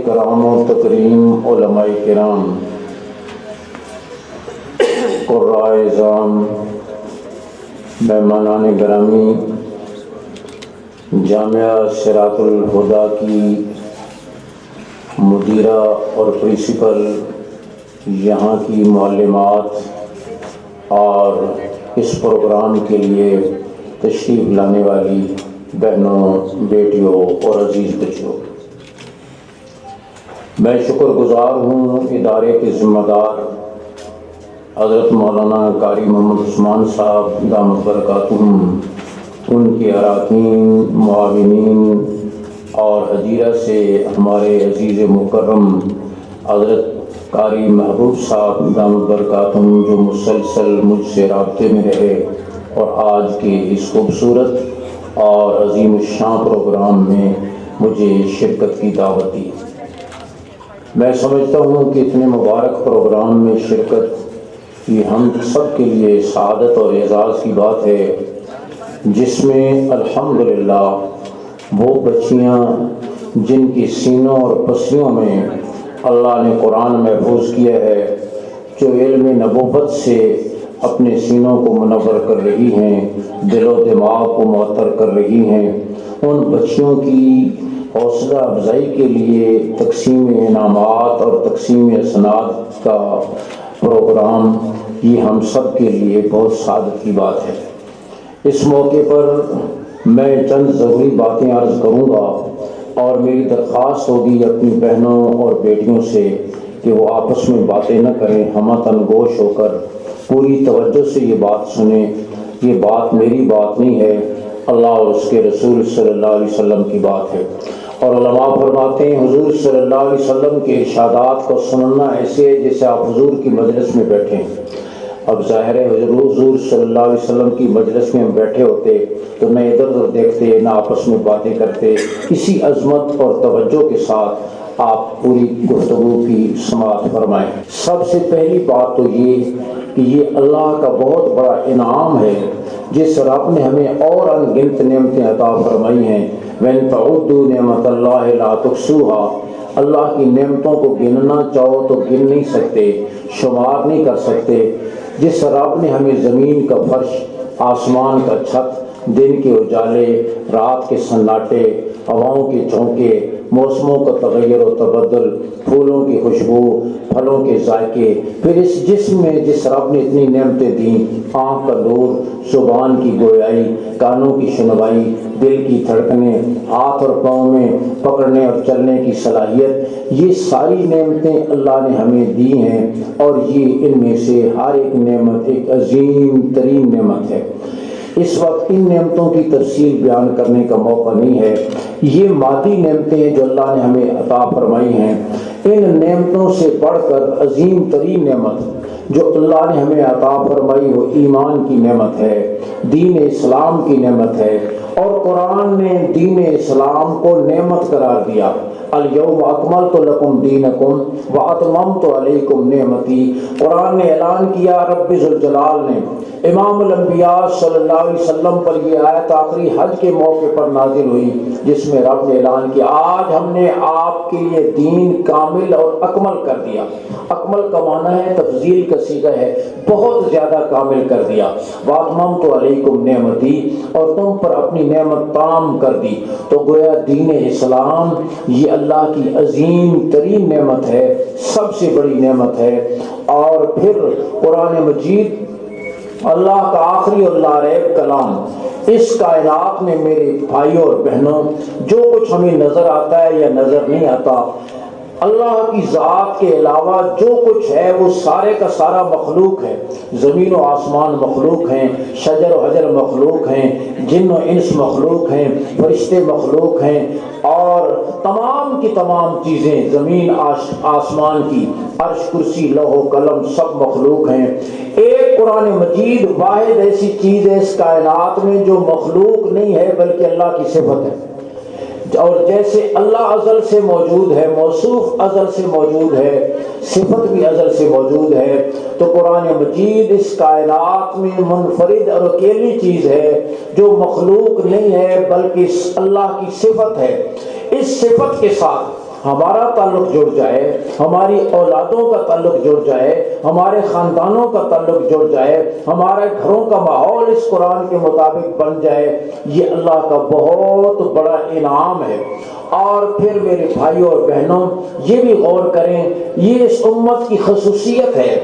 کرام و تکریم، علماء کرام، قراء اعظام، مہمانان گرامی، جامعہ صراط الہدیٰ کی مدیرہ اور پرنسپل، یہاں کی معلمات اور اس پروگرام کے لیے تشریف لانے والی بہنوں، بیٹیوں اور عزیز بچوں، میں شکر گزار ہوں ادارے کے ذمہ دار حضرت مولانا قاری محمد عثمان صاحب دامت برکاتہم، ان کے اراکین، معاونین اور حجیرہ سے ہمارے عزیز مکرم حضرت قاری محبوب صاحب دامت برکاتہم، جو مسلسل مجھ سے رابطے میں رہے اور آج کے اس خوبصورت اور عظیم الشان پروگرام میں مجھے شرکت کی دعوت دی۔ میں سمجھتا ہوں کہ اتنے مبارک پروگرام میں شرکت یہ ہم سب کے لیے سعادت اور اعزاز کی بات ہے، جس میں الحمدللہ وہ بچیاں جن کی سینوں اور پسلیوں میں اللہ نے قرآن محفوظ کیا ہے، جو علم نبوت سے اپنے سینوں کو منور کر رہی ہیں، دل و دماغ کو معطر کر رہی ہیں، ان بچیوں کی حوصلہ افزائی کے لیے تقسیم انعامات اور تقسیم اسناد کا پروگرام یہ ہم سب کے لیے بہت سعادت کی بات ہے۔ اس موقع پر میں چند ضروری باتیں عرض کروں گا اور میری درخواست ہوگی اپنی بہنوں اور بیٹیوں سے کہ وہ آپس میں باتیں نہ کریں، ہمہ تنگوش ہو کر پوری توجہ سے یہ بات سنیں۔ یہ بات میری بات نہیں ہے، اللہ اور اس کے رسول صلی اللہ علیہ وسلم کی بات ہے، اور علماء فرماتے ہیں حضور صلی اللہ علیہ وسلم کے ارشادات کو سننا ایسے ہے جیسے آپ حضور کی مجلس میں بیٹھے ہیں۔ اب ظاہر ہے حضور صلی اللہ علیہ وسلم کی مجلس میں ہم بیٹھے ہوتے تو نہ ادھر ادھر دیکھتے، نہ آپس میں باتیں کرتے، اسی عظمت اور توجہ کے ساتھ آپ پوری گفتگو کی سماعت فرمائیں۔ سب سے پہلی بات تو یہ کہ یہ اللہ کا بہت بڑا انعام ہے جس رب نے ہمیں اور ان گنت نعمتیں عطا فرمائی ہیں۔ وَإِن تَعُدُّوا نِعْمَتَ اللَّهِ لَا تُحْصُوهَا، اللہ کی نعمتوں کو گننا چاہو تو گن نہیں سکتے، شمار نہیں کر سکتے۔ جس رب نے ہمیں زمین کا فرش، آسمان کا چھت، دن کے اجالے، رات کے سناٹے، ہواؤں کے جھونکے، موسموں کا تغیر و تبدل، پھولوں کی خوشبو، پھلوں کے ذائقے، پھر اس جسم میں جس رب نے اتنی نعمتیں دیں، آنکھ کا نور، زبان کی گویائی، کانوں کی سنوائی، دل کی دھڑکنیں، ہاتھ اور پاؤں میں پکڑنے اور چلنے کی صلاحیت، یہ ساری نعمتیں اللہ نے ہمیں دی ہیں، اور یہ ان میں سے ہر ایک نعمت ایک عظیم ترین نعمت ہے۔ اس وقت ان نعمتوں کی تفصیل بیان کرنے کا موقع نہیں ہے، یہ مادی نعمتیں ہیں جو اللہ نے ہمیں عطا فرمائی ہیں۔ ان نعمتوں سے بڑھ کر عظیم ترین نعمت جو اللہ نے ہمیں عطا فرمائی وہ ایمان کی نعمت ہے، دین اسلام کی نعمت ہے، اور قرآن نے دین اسلام کو نعمت قرار دیا۔ الیوم اکملت لکم دینکم واتممت علیکم نعمتی، قرآن نے اعلان کیا، رب ذوالجلال نے امام الانبیاء صلی اللہ علیہ وسلم پر یہ آیت آخری حج کے موقع پر نازل ہوئی، جس میں رب نے اعلان کیا، آج ہم نے آپ کے لیے دین کامل اور اکمل کر دیا۔ اکمل کا معنی ہے تفضیل کا صیغہ ہے، بہت زیادہ کامل کر دیا۔ واتممت علیکم نعمتی، اور تم پر اپنی نعمت تام کر دی۔ تو گویا دین اسلام یہ اللہ کی عظیم ترین نعمت ہے، سب سے بڑی نعمت ہے۔ اور پھر قرآن مجید اللہ کا آخری اور لا ریب کلام، اس کائنات میں میرے بھائیوں اور بہنوں جو کچھ ہمیں نظر آتا ہے یا نظر نہیں آتا، اللہ کی ذات کے علاوہ جو کچھ ہے وہ سارے کا سارا مخلوق ہے۔ زمین و آسمان مخلوق ہیں، شجر و حجر مخلوق ہیں، جن و انس مخلوق ہیں، فرشتے مخلوق ہیں، اور تمام کی تمام چیزیں زمین آسمان کی، عرش، کرسی، لوح و قلم سب مخلوق ہیں۔ ایک قرآن مجید واحد ایسی چیز ہے اس کائنات میں جو مخلوق نہیں ہے بلکہ اللہ کی صفت ہے، اور جیسے اللہ ازل سے موجود ہے، موصوف ازل سے موجود ہے، صفت بھی ازل سے موجود ہے، تو قرآن مجید اس کائنات میں منفرد اور اکیلی چیز ہے جو مخلوق نہیں ہے بلکہ اللہ کی صفت ہے۔ اس صفت کے ساتھ ہمارا تعلق جڑ جائے، ہماری اولادوں کا تعلق جڑ جائے، ہمارے خاندانوں کا تعلق جڑ جائے، ہمارے گھروں کا ماحول اس قرآن کے مطابق بن جائے، یہ اللہ کا بہت بڑا انعام ہے۔ اور پھر میرے بھائیوں اور بہنوں یہ بھی غور کریں، یہ اس امت کی خصوصیت ہے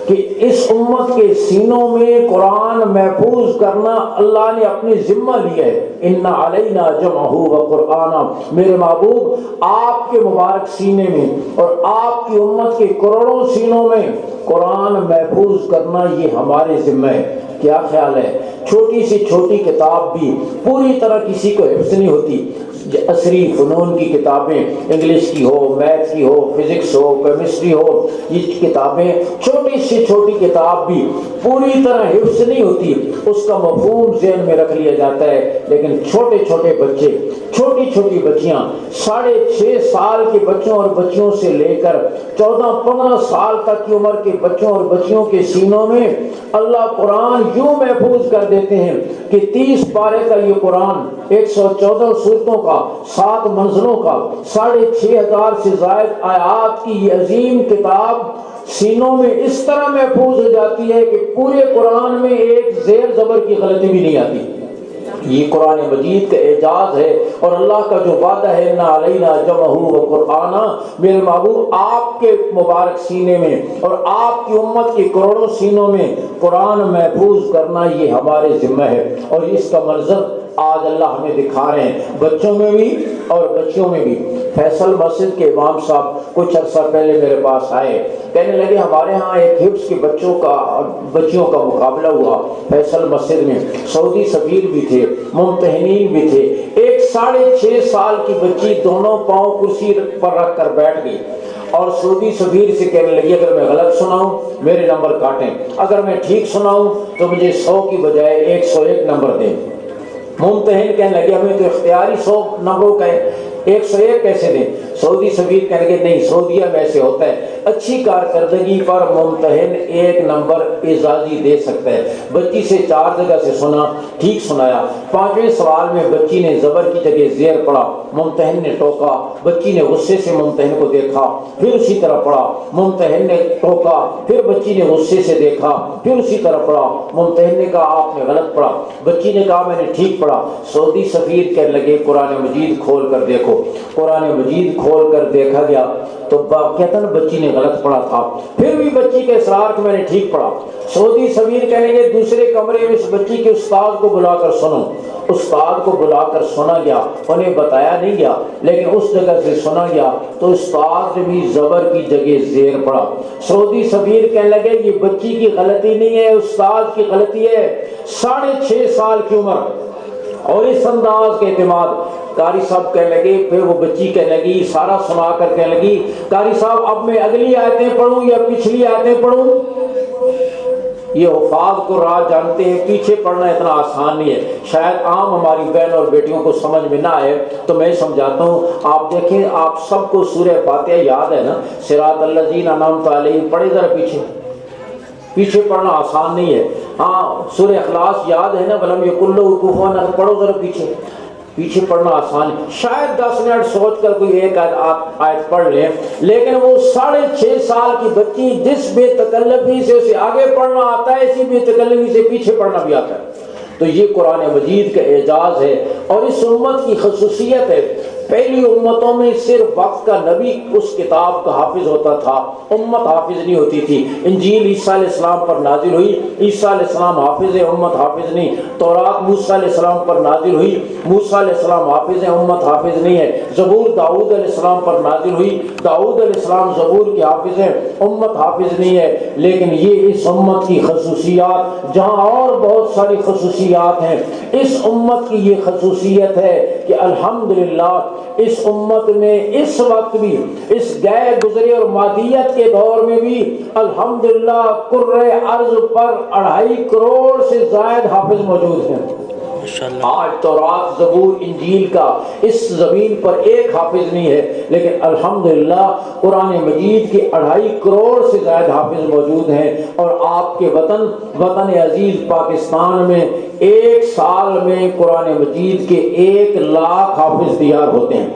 کہ اس امت کے سینوں میں قرآن محفوظ کرنا اللہ نے اپنی ذمہ لیا ہے۔ ان علینا جمعہ و قرآن، میرے محبوب آپ کے مبارک سینے میں اور آپ کی امت کے کروڑوں سینوں میں قرآن محفوظ کرنا یہ ہمارے ذمہ ہے۔ کیا خیال ہے؟ چھوٹی سی چھوٹی کتاب بھی پوری طرح کسی کو حفظ نہیں ہوتی۔ عصری فنون کی کتابیں، انگلش کی ہو، میتھ کی ہو، فزکس ہو، کیمسٹری ہو، یہ کتابیں چھوٹی سی چھوٹی کتاب بھی پوری طرح حفظ نہیں ہوتی، اس کا مفہوم ذہن میں رکھ لیا جاتا ہے، لیکن چھوٹے چھوٹے بچے، چھوٹی چھوٹی بچیاں، 6.5 سال کے بچوں اور بچیوں سے لے کر 14-15 سال تک کی عمر کے بچوں اور بچیوں کے سینوں میں اللہ قرآن یوں محفوظ کر دیتے ہیں کہ 30 پارے کا یہ قرآن، 114 سورتوں کا، 7 منزلوں کا، 6500 سے زائد آیات کی یہ عظیم کتاب سینوں میں اس طرح محفوظ ہو جاتی ہے کہ پورے قرآن میں ایک زیر زبر کی غلطی بھی نہیں آتی۔ یہ قرآن مجید کا اعجاز ہے، اور اللہ کا جو وعدہ ہے اِنَّ عَلَيْنَا جَمْعَهُ وَقُرْآنًا، میرے محبوب آپ کے مبارک سینے میں اور آپ کی امت کے کروڑوں سینوں میں قرآن محفوظ کرنا یہ ہمارے ذمہ ہے۔ اور اس کا منظر آج اللہ ہمیں دکھا رہے ہیں، بچوں میں بھی اور بچیوں میں بھی۔ فیصل مسجد کے امام صاحب کچھ عرصہ پہلے میرے پاس آئے، کہنے لگے ہمارے ہاں ایک حفظ کے بچیوں کا مقابلہ ہوا فیصل مسجد میں، سعودی سفیر بھی تھے، ممتحنین بھی تھے۔ ایک 6.5 سال کی بچی دونوں پاؤں کرسی پر رکھ کر بیٹھ گئی اور سعودی سفیر سے کہنے لگی اگر میں غلط سناؤں میرے نمبر کاٹیں، اگر میں ٹھیک سناؤں تو مجھے 100 کی بجائے 101 نمبر دیں۔ ممتحن کہنے لگے ہمیں تو اختیاری 100 نمبروں کا ہے، 101 کیسے دیں؟ سعودی سفیر کہنے لگے نہیں، سعودیہ میں ایسے ہوتا ہے، اچھی کارکردگی پر ممتحن 1 نمبر اعزازی دے سکتا ہے۔ بچی سے 4 جگہ سے سنا، ٹھیک سنایا، 5ویں سوال میں بچی نے زبر کی جگہ زیر پڑھا، ممتحن نے ٹوکا، بچی نے غصے سے ممتحن کو دیکھا، پھر اسی طرح پڑھا، ممتحن نے ٹوکا، پھر بچی نے غصے سے دیکھا، پھر اسی طرح پڑھا، ممتحن نے کہا آپ نے غلط پڑھا، بچی نے کہا میں نے ٹھیک پڑھا۔ سعودی سفیر کہنے لگے قرآن مجید کھول کر دیکھو۔ قرآن مجید کھول کر دیکھا گیا تو کہتا نا بچی نے غلط پڑھا تھا، پھر بھی بچی کے اصرار کہ میں نے ٹھیک پڑھا۔ سعودی سفیر کہنے لگے دوسرے کمرے میں اس بچی کے استاد کو بلا کر سنو۔ استاد کو بلا کر سنا گیا، انہیں بتایا نہیں گیا لیکن اس جگہ سے سنا گیا تو استاد نے بھی زبر کی جگہ زیر پڑھا۔ سعودی سفیر کہنے لگے یہ بچی کی غلطی نہیں ہے، استاد کی غلطی ہے۔ 6.5 سال کی عمر اور اس انداز کے اعتماد۔ قاری صاحب کہنے لگے، پھر وہ بچی کہنے لگی سارا سنا کر کہنے لگی قاری صاحب اب میں اگلی آیتیں پڑھوں یا پچھلی آیتیں پڑھوں؟ یہ حفاظ کو راہ جانتے ہیں، پیچھے پڑھنا اتنا آسان نہیں ہے، شاید عام ہماری بہن اور بیٹیوں کو سمجھ میں نہ آئے تو میں سمجھاتا ہوں۔ آپ دیکھیں آپ سب کو سورہ فاتحہ یاد ہے نا، صراط الذین انعمت علیہم، پڑھے ذرا پیچھے پڑھنا آسان نہیں ہے۔ ہاں سورہ اخلاص یاد ہے نا، ولم یکن لہ کفوا احد، پڑھو ذرا پیچھے پڑھنا آسان ہے، شاید 10 منٹ سوچ کر کوئی ایک آیت پڑھ لیں، لیکن وہ 6.5 سال کی بچی جس بے تکلفی سے اسے آگے پڑھنا آتا ہے اسی بے تکلفی سے پیچھے پڑھنا بھی آتا ہے۔ تو یہ قرآن مجید کا اعجاز ہے اور اس امت کی خصوصیت ہے۔ پہلی امتوں میں صرف وقت کا نبی اس کتاب کا حافظ ہوتا تھا، امت حافظ نہیں ہوتی تھی۔ انجیل عیسیٰ علیہ السلام پر نازل ہوئی، عیسیٰ علیہ السلام حافظ ہے، امت حافظ نہیں۔ تورات موسیٰ علیہ السلام پر نازل ہوئی، موسیٰ علیہ السلام حافظ ہے، امت حافظ نہیں ہے۔ زبور داؤد علیہ السلام پر نازل ہوئی، داؤد علیہ السلام زبور کے حافظ ہیں، امت حافظ نہیں ہے۔ لیکن یہ اس امت کی خصوصیات، جہاں اور بہت ساری خصوصیات ہیں، اس امت کی یہ خصوصیت ہے کہ الحمدللہ اس امت میں اس وقت بھی، اس گئے گزرے اور مادیت کے دور میں بھی الحمدللہ کرۂ ارض پر 2.5 کروڑ سے زائد حافظ موجود ہیں۔ آج تورات زبور انجیل کا اس زمین پر ایک حافظ نہیں ہے، لیکن الحمدللہ قرآن مجید کے 2.5 کروڑ سے زائد حافظ موجود ہیں۔ اور آپ کے وطن عزیز پاکستان میں ایک سال میں قرآن مجید کے 1 لاکھ حافظ تیار ہوتے ہیں۔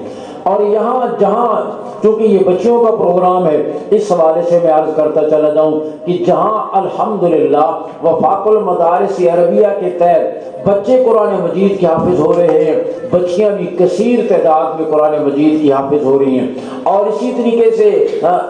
اور یہاں جہاں چونکہ یہ بچیوں کا پروگرام ہے، اس حوالے سے میں عرض کرتا چلا جاؤں کہ جہاں الحمدللہ وفاق المدارس عربیہ کے تحت بچے قرآن مجید کے حافظ ہو رہے ہیں، بچیاں بھی کثیر تعداد میں قرآن مجید کی حافظ ہو رہی ہیں، اور اسی طریقے سے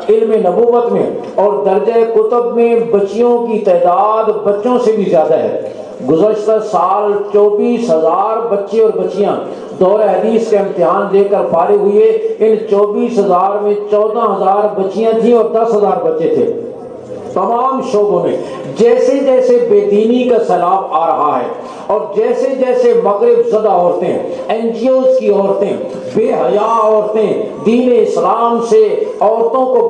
علم نبوت میں اور درجہ کتب میں بچیوں کی تعداد بچوں سے بھی زیادہ ہے۔ گزشتہ سال 24,000 بچے اور بچیاں دور حدیث کا امتحان دے کر فارغ ہوئے۔ ان 24,000 میں 14,000 بچیاں تھیں اور 10,000 بچے تھے۔ تمام شعبوں میں جیسے جیسے بے دینی کا سیلاب آ رہا ہے اور جیسے جیسے مغرب زدہ عورتیں، این جی اوز کی عورتیں، بے حیا عورتیں دین اسلام سے عورتوں کو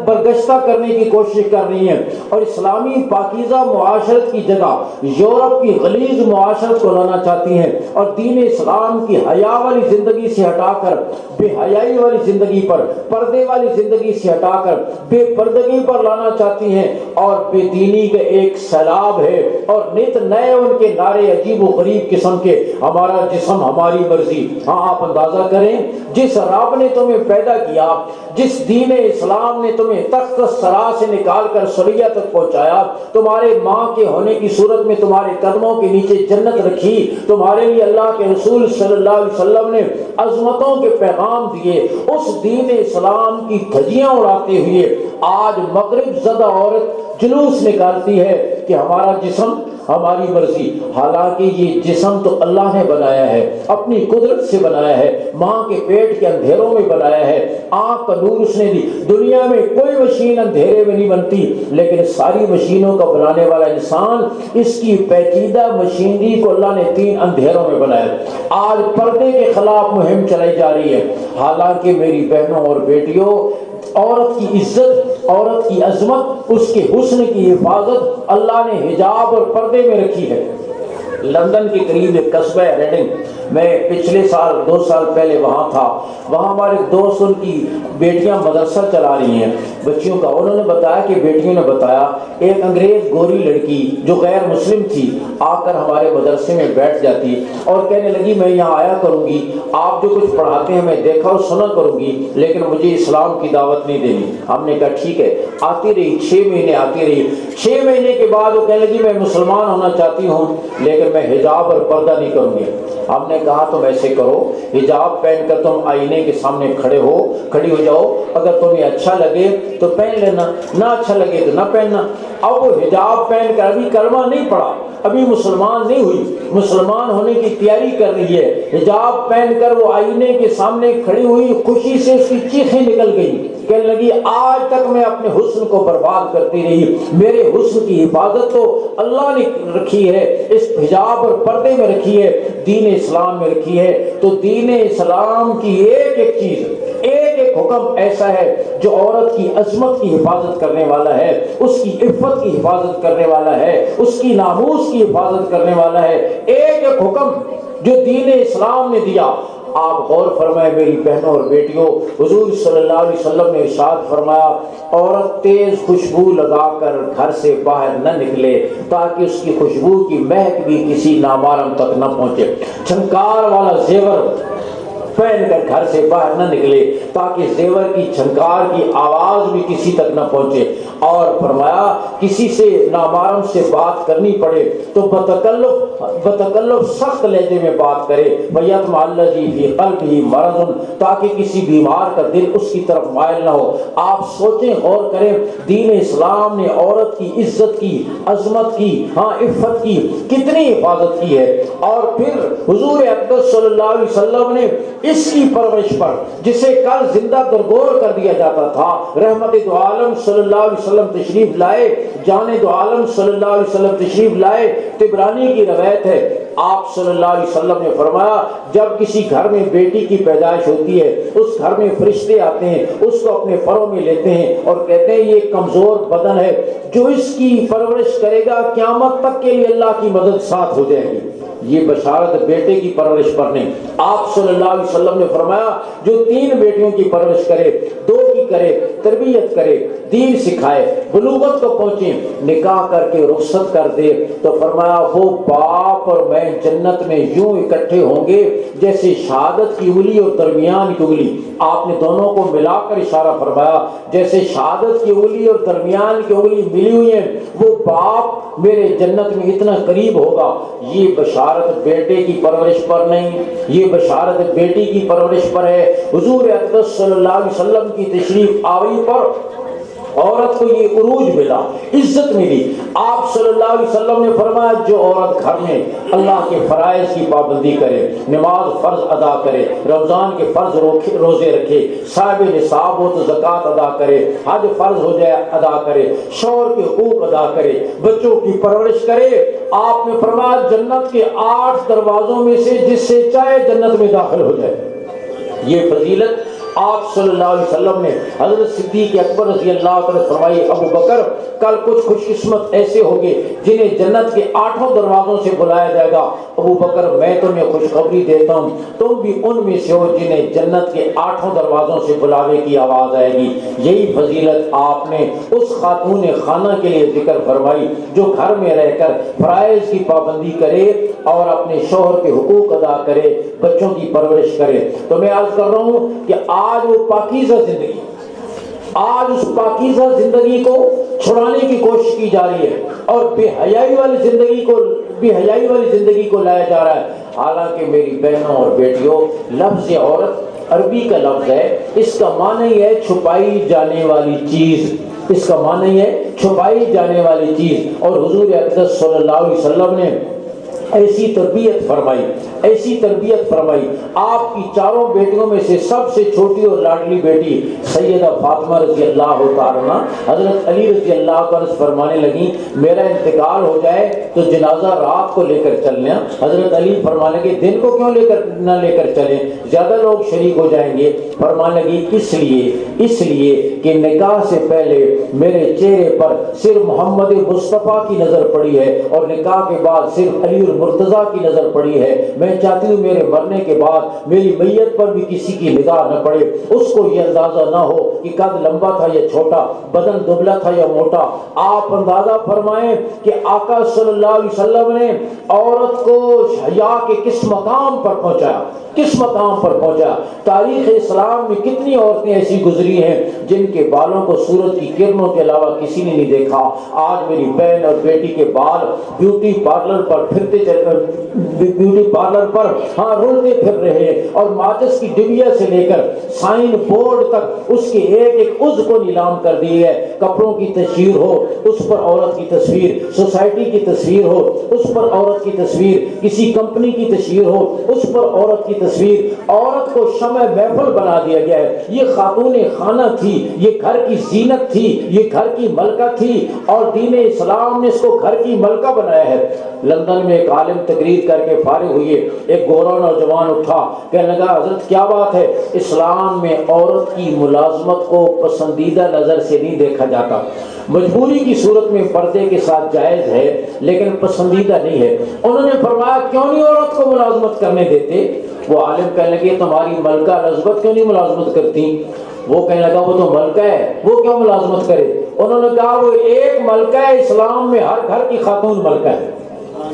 برگشتہ کرنے کی کوشش کر رہی ہیں اور اسلامی پاکیزہ معاشرت کی جگہ یورپ کی غلیظ معاشرت کو لانا چاہتی ہیں اور دین اسلام کی حیا والی زندگی سے ہٹا کر بے حیائی والی زندگی پر، پردے والی زندگی سے ہٹا کر بے پردگی پر لانا چاہتی ہیں، اور بے دینی کا ایک سیلاب ہے اور نت نئے ان کے نعرے عجیب و غریب قسم کے، ہمارا جسم ہماری مرضی۔ ہاں آپ اندازہ کریں، جس رب نے تمہیں پیدا کیا، جس دین اسلام نے تمہیں تخت سرا سے نکال کر سریا تک پہنچایا، تمہارے ماں کے ہونے کی صورت میں تمہارے قدموں کے نیچے جنت رکھی، تمہارے لیے اللہ کے رسول صلی اللہ علیہ وسلم نے عظمتوں کے پیغام دیے، اس دین اسلام کی دھجیاں اڑاتے ہوئے آج مغرب زدہ عورت جلوس نکالتی ہے کہ ہمارا جسم ہماری مرضی۔ حالانکہ یہ جسم تو اللہ نے بنایا ہے، اپنی قدرت سے بنایا ہے، ماں کے پیٹ کے اندھیروں میں بنایا ہے، آنکھ کا نور اس نے دی۔ دنیا میں کوئی مشین اندھیرے میں نہیں بنتی، لیکن ساری مشینوں کا بنانے والا انسان، اس کی پیچیدہ مشینری کو اللہ نے 3 اندھیروں میں بنایا۔ آج پردے کے خلاف مہم چلائی جا رہی ہے، حالانکہ میری بہنوں اور بیٹیوں، عورت کی عزت، عورت کی عظمت، اس کے حسن کی حفاظت اللہ نے حجاب اور پردے میں رکھی ہے۔ لندن کے قریب ایک قصبہ ہے ریڈنگ، میں پچھلے سال 2 سال پہلے وہاں تھا۔ وہاں ہمارے دوست، ان کی بیٹیاں مدرسہ چلا رہی ہیں بچیوں کا۔ انہوں نے بتایا کہ بیٹیوں نے بتایا ایک انگریز گوری لڑکی جو غیر مسلم تھی آ کر ہمارے مدرسے میں بیٹھ جاتی اور کہنے لگی میں یہاں آیا کروں گی، آپ جو کچھ پڑھاتے ہیں میں دیکھا اور سنا کروں گی، لیکن مجھے اسلام کی دعوت نہیں دینی۔ ہم نے کہا ٹھیک ہے۔ آتی رہی، 6 مہینے آتی رہی۔ 6 مہینے کے بعد وہ کہنے لگی میں مسلمان ہونا چاہتی ہوں لیکن میں حجاب اور پردہ نہیں کروں گی۔ ہم نے کہا تم ایسے کرو، حجاب پہن کر تم آئینے کے سامنے کھڑی ہو جاؤ، اگر تمہیں اچھا لگے تو پہن لینا، نہ اچھا لگے تو نہ پہننا۔ اب وہ حجاب پہن کر، ابھی کلمہ نہیں پڑھا، ابھی مسلمان نہیں ہوئی، مسلمان ہونے کی تیاری کر رہی ہے، حجاب پہن کر وہ آئینے کے سامنے کھڑی ہوئی، خوشی سے اس کی چیخیں نکل گئی، کہنے لگی آج تک میں اپنے حسن کو برباد کرتی رہی، میرے حسن کی حفاظت تو اللہ نے رکھی ہے، اس حجاب اور پردے میں رکھی ہے، دین اسلام میں رکھی ہے۔ تو دین اسلام کی ایک ایک چیز، ایک ایک حکم ایسا ہے جو عورت کی عظمت کی حفاظت کرنے والا ہے، اس کی عفت کی حفاظت کرنے والا ہے، اس کی ناموس کی حفاظت کرنے والا ہے۔ ایک ایک حکم جو دین اسلام نے دیا، آپ غور فرمائے میری بہنوں اور بیٹیوں، حضور صلی اللہ علیہ وسلم نے ارشاد فرمایا عورت تیز خوشبو لگا کر گھر سے باہر نہ نکلے تاکہ اس کی خوشبو کی مہک بھی کسی نامحرم تک نہ پہنچے۔ چھنکار والا زیور پہن کر گھر سے باہر نہ نکلے تاکہ زیور کی چھنکار کی آواز بھی کسی تک نہ پہنچے۔ اور فرمایا کسی سے نامحرم سے بات کرنی پڑے تو بتکلف سخت لہجے میں بات کرے، وَيَطْمَعَ الَّذِي فِي قَلْبِهِ مَرَضٌ، تاکہ کسی بیمار کا دل اس کی طرف مائل نہ ہو۔ آپ سوچیں، غور کریں، دین اسلام نے عورت کی عزت کی، عظمت کی، عفت کی کتنی حفاظت کی ہے۔ اور پھر حضور اقدس صلی اللہ علیہ وسلم نے اس کی پرورش پر، جسے کل زندہ درگور کر دیا جاتا تھا، رحمت دو عالم صلی اللہ علیہ وسلم تشریف لائے، جان دو عالم صلی اللہ علیہ وسلم تشریف لائے۔ طبرانی کی روایت ہے، آپ صلی اللہ علیہ وسلم نے فرمایا جب کسی گھر میں بیٹی کی پیدائش ہوتی ہے، اس گھر میں فرشتے آتے ہیں، اس کو اپنے پروں میں لیتے ہیں اور کہتے ہیں یہ کمزور بدن ہے، جو اس کی پرورش کرے گا قیامت تک کے لیے اللہ کی مدد ساتھ ہو جائے گی۔ یہ بشارت بیٹے کی پرورش پر نہیں۔ آپ صلی اللہ علیہ وسلم نے فرمایا جو 3 بیٹیوں کی پرورش کرے، 2 کی کرے، تربیت کرے، دین سکھائے، بلوغت کو پہنچے، نکاح کر کے رخصت کر دے، تو فرمایا وہ باپ اور میں جنت میں یوں اکٹھے ہوں گے جیسے شہادت کی انگلی اور درمیان کی انگلی۔ آپ نے دونوں کو ملا کر اشارہ فرمایا، جیسے شہادت کی انگلی اور درمیان کی انگلی ملی ہوئی ہیں، وہ باپ میرے جنت میں اتنا قریب ہوگا۔ یہ بشارت بیٹے کی پرورش پر نہیں، یہ بشارت بیٹی کی پرورش پر ہے۔ حضور اقدس صلی اللہ علیہ وسلم کی تشریف آوری پر عورت کو یہ عروج ملا، عزت ملی۔ آپ صلی اللہ علیہ وسلم نے فرمایا جو عورت گھر میں اللہ کے فرائض کی پابندی کرے، نماز فرض ادا کرے، رمضان کے فرض روزے رکھے، صاحب نصاب ہو تو زکوٰۃ ادا کرے، حج فرض ہو جائے ادا کرے، شوہر کے حقوق ادا کرے، بچوں کی پرورش کرے، آپ نے فرمایا جنت کے 8 دروازوں میں سے جس سے چاہے جنت میں داخل ہو جائے۔ یہ فضیلت آپ صلی اللہ علیہ وسلم نے حضرت صدیق اکبر رضی اللہ عنہ فرمائی، ابو بکر کل کچھ خوش قسمت ایسے ہوں گے جنہیں جنت کے 8 دروازوں سے بلایا جائے گا۔ ابو بکر میں تمہیں خوشخبری دیتا ہوں تم بھی ان میں سے ہو جنہیں جنت کے 8 دروازوں سے بلاوے کی آواز آئے گی۔ یہی فضیلت آپ نے اس خاتون خانہ کے لیے ذکر فرمائی جو گھر میں رہ کر فرائض کی پابندی کرے اور اپنے شوہر کے حقوق ادا کرے، بچوں کی پرورش کرے۔ تو میں عرض کر رہا ہوں کہ آج وہ پاکیزہ زندگی، آج اس پاکیزہ زندگی کو چھڑانے کی کوشش کی جا رہی ہے اور بے حیائی والی زندگی کو لایا جا رہا ہے۔ حالانکہ میری بہنوں اور بیٹیوں، لفظ عورت عربی کا لفظ ہے، اس کا معنی ہے چھپائی جانے والی چیز، اس کا معنی ہے چھپائی جانے والی چیز۔ اور حضور اقدس صلی اللہ علیہ وسلم نے ایسی تربیت فرمائی۔ آپ کی 4 بیٹیوں میں سے سب سے چھوٹی اور لاڈلی بیٹی سیدہ فاطمہ رضی اللہ تعالیٰ عنہ حضرت علی رضی اللہ عنہ فرمانے لگیں میرا انتقال ہو جائے تو جنازہ رات کو لے کر چلنا۔ حضرت علی فرمانے لگے دن کو کیوں نہ لے کر چلیں، زیادہ لوگ شریک ہو جائیں گے۔ فرمانے لگی اس لیے کہ نکاح سے پہلے میرے چہرے پر صرف محمد مصطفیٰ کی نظر پڑی ہے اور نکاح کے بعد صرف علی مرتضیٰ کی نظر پڑی ہے۔ میں چاہتی ہوں میرے مرنے کے بعد میری میت پر بھی کسی کی نگاہ نہ پڑے، اس کو یہ اندازہ نہ ہو کہ قد لمبا تھا یا چھوٹا، بدن دبلا تھا یا موٹا۔ آپ اندازہ فرمائیں کہ آقا صلی اللہ علیہ وسلم نے عورت کو حیا کے کس مقام پر پہنچایا۔ تاریخ اسلام میں کتنی عورتیں ایسی گزری ہیں جن کے بالوں کو سورج کی کرنوں کے علاوہ کسی نے نہیں دیکھا۔ آج میری بہن اور بیٹی کے بال بیوٹی پارلر پر رولتے پھر رہے ہیں اور ماچس کی ڈبیا سے لے کر سائن بورڈ تک اس کے ایک عضو کو نیلام کر دی ہے۔ کپڑوں کی تصویر ہو اس پر عورت کی تصویر، سوسائٹی کی تصویر ہو اس پر عورت کی تصویر، کسی کمپنی کی تصویر ہو اس پر عورت کی تصویر، عورت کو شمع محفل بنا دیا گیا ہے۔ یہ خاتون خانہ تھی، یہ گھر کی زینت تھی، یہ گھر کی ملکہ تھی اور دین اسلام نے اس کو گھر کی ملکہ بنایا ہے۔ لندن میں ایک عالم تقریر کر کے فارغ ہوئے، ایک گورا نوجوان اٹھا، کہنے لگا حضرت کیا بات ہے، اسلام میں عورت کی ملازمت کو پسندیدہ نظر سے نہیں دیکھا جاتا، مجبوری کی صورت میں پردے کے ساتھ جائز ہے لیکن پسندیدہ نہیں ہے۔ انہوں نے فرمایا کیوں نہیں عورت کو ملازمت کرنے دیتے؟ وہ عالم کہنے لگے تمہاری ملکہ الزبتھ کیوں نہیں ملازمت کرتی؟ وہ کہنے لگا وہ تو ملکہ ہے، وہ کیوں ملازمت کرے؟ انہوں نے کہا وہ ایک ملکہ ہے، اسلام میں ہر گھر کی خاتون ملکہ ہے،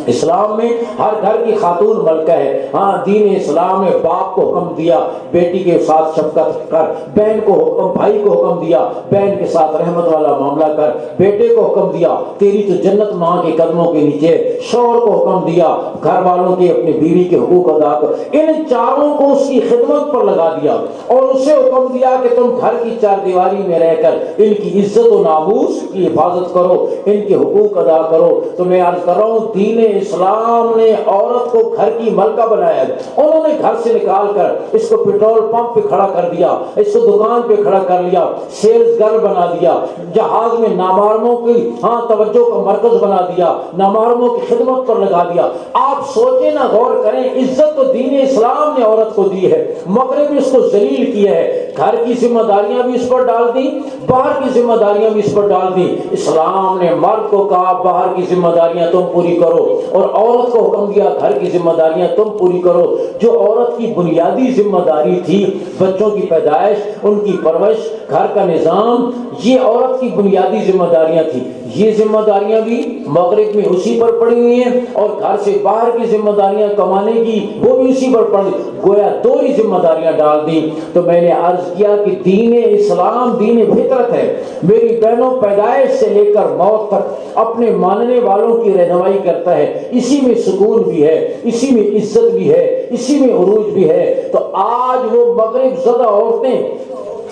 اسلام میں ہر گھر کی خاتون ملکہ ہے۔ ہاں دین اسلام نے باپ کو حکم دیا بیٹی کے ساتھ شفقت کر، بہن کو حکم، بھائی کو حکم دیا بہن کے ساتھ رحمت والا معاملہ کر، بیٹے کو حکم دیا تیری تو جنت ماں کے قدموں کے نیچے، شوہر کو حکم دیا گھر والوں کے اپنی بیوی کے حقوق ادا کر۔ ان چاروں کو اس کی خدمت پر لگا دیا اور اسے حکم دیا کہ تم گھر کی 4 دیواری میں رہ کر ان کی عزت و ناموس کی حفاظت کرو، ان کے حقوق ادا کرو۔ تو میں عرض کر رہا ہوں دین اسلام نے عورت کو گھر کی ملکہ بنایا ہے۔ انہوں نے گھر سے نکال کر اس کو پیٹرول پمپ پہ کھڑا کر دیا، اس کو دکان پہ کھڑا کر لیا، سیلز گرل بنا دیا، جہاز میں نامحرموں کی توجہ کا مرکز بنا دیا، نامحرموں کی خدمت پر لگا دیا۔ آپ سوچیں نا، غور کریں، عزت تو دین اسلام نے عورت کو دی ہے، مغرب نے اس کو ذلیل کیا ہے۔ گھر کی ذمہ داریاں بھی اس پر ڈال دیں، باہر کی ذمہ داریاں بھی اس پر ڈال دیں۔ اسلام نے مرد کو کہا باہر کی ذمہ داریاں تم پوری کرو، اور عورت کو حکم دیا گھر کی ذمہ داریاں تم پوری کرو۔ جو عورت کی بنیادی ذمہ داری تھی، بچوں کی پیدائش، ان کی پرورش، گھر کا نظام، یہ عورت کی بنیادی ذمہ داریاں تھی، یہ ذمہ داریاں بھی مغرب میں اسی پر پڑی ہوئی ہیں، اور گھر سے باہر کی ذمہ داریاں کمانے کی وہ بھی اسی پر پڑی، گویا دو ہی ذمہ داریاں ڈال دی۔ تو میں نے عرض کیا کہ دین اسلام دین فطرت ہے میری بہنوں، پیدائش سے لے کر موت تک اپنے ماننے والوں کی رہنمائی کرتا ہے، اسی میں سکون بھی ہے، اسی میں عزت بھی ہے، اسی میں عروج بھی ہے۔ تو آج وہ مغرب زدہ عورتیں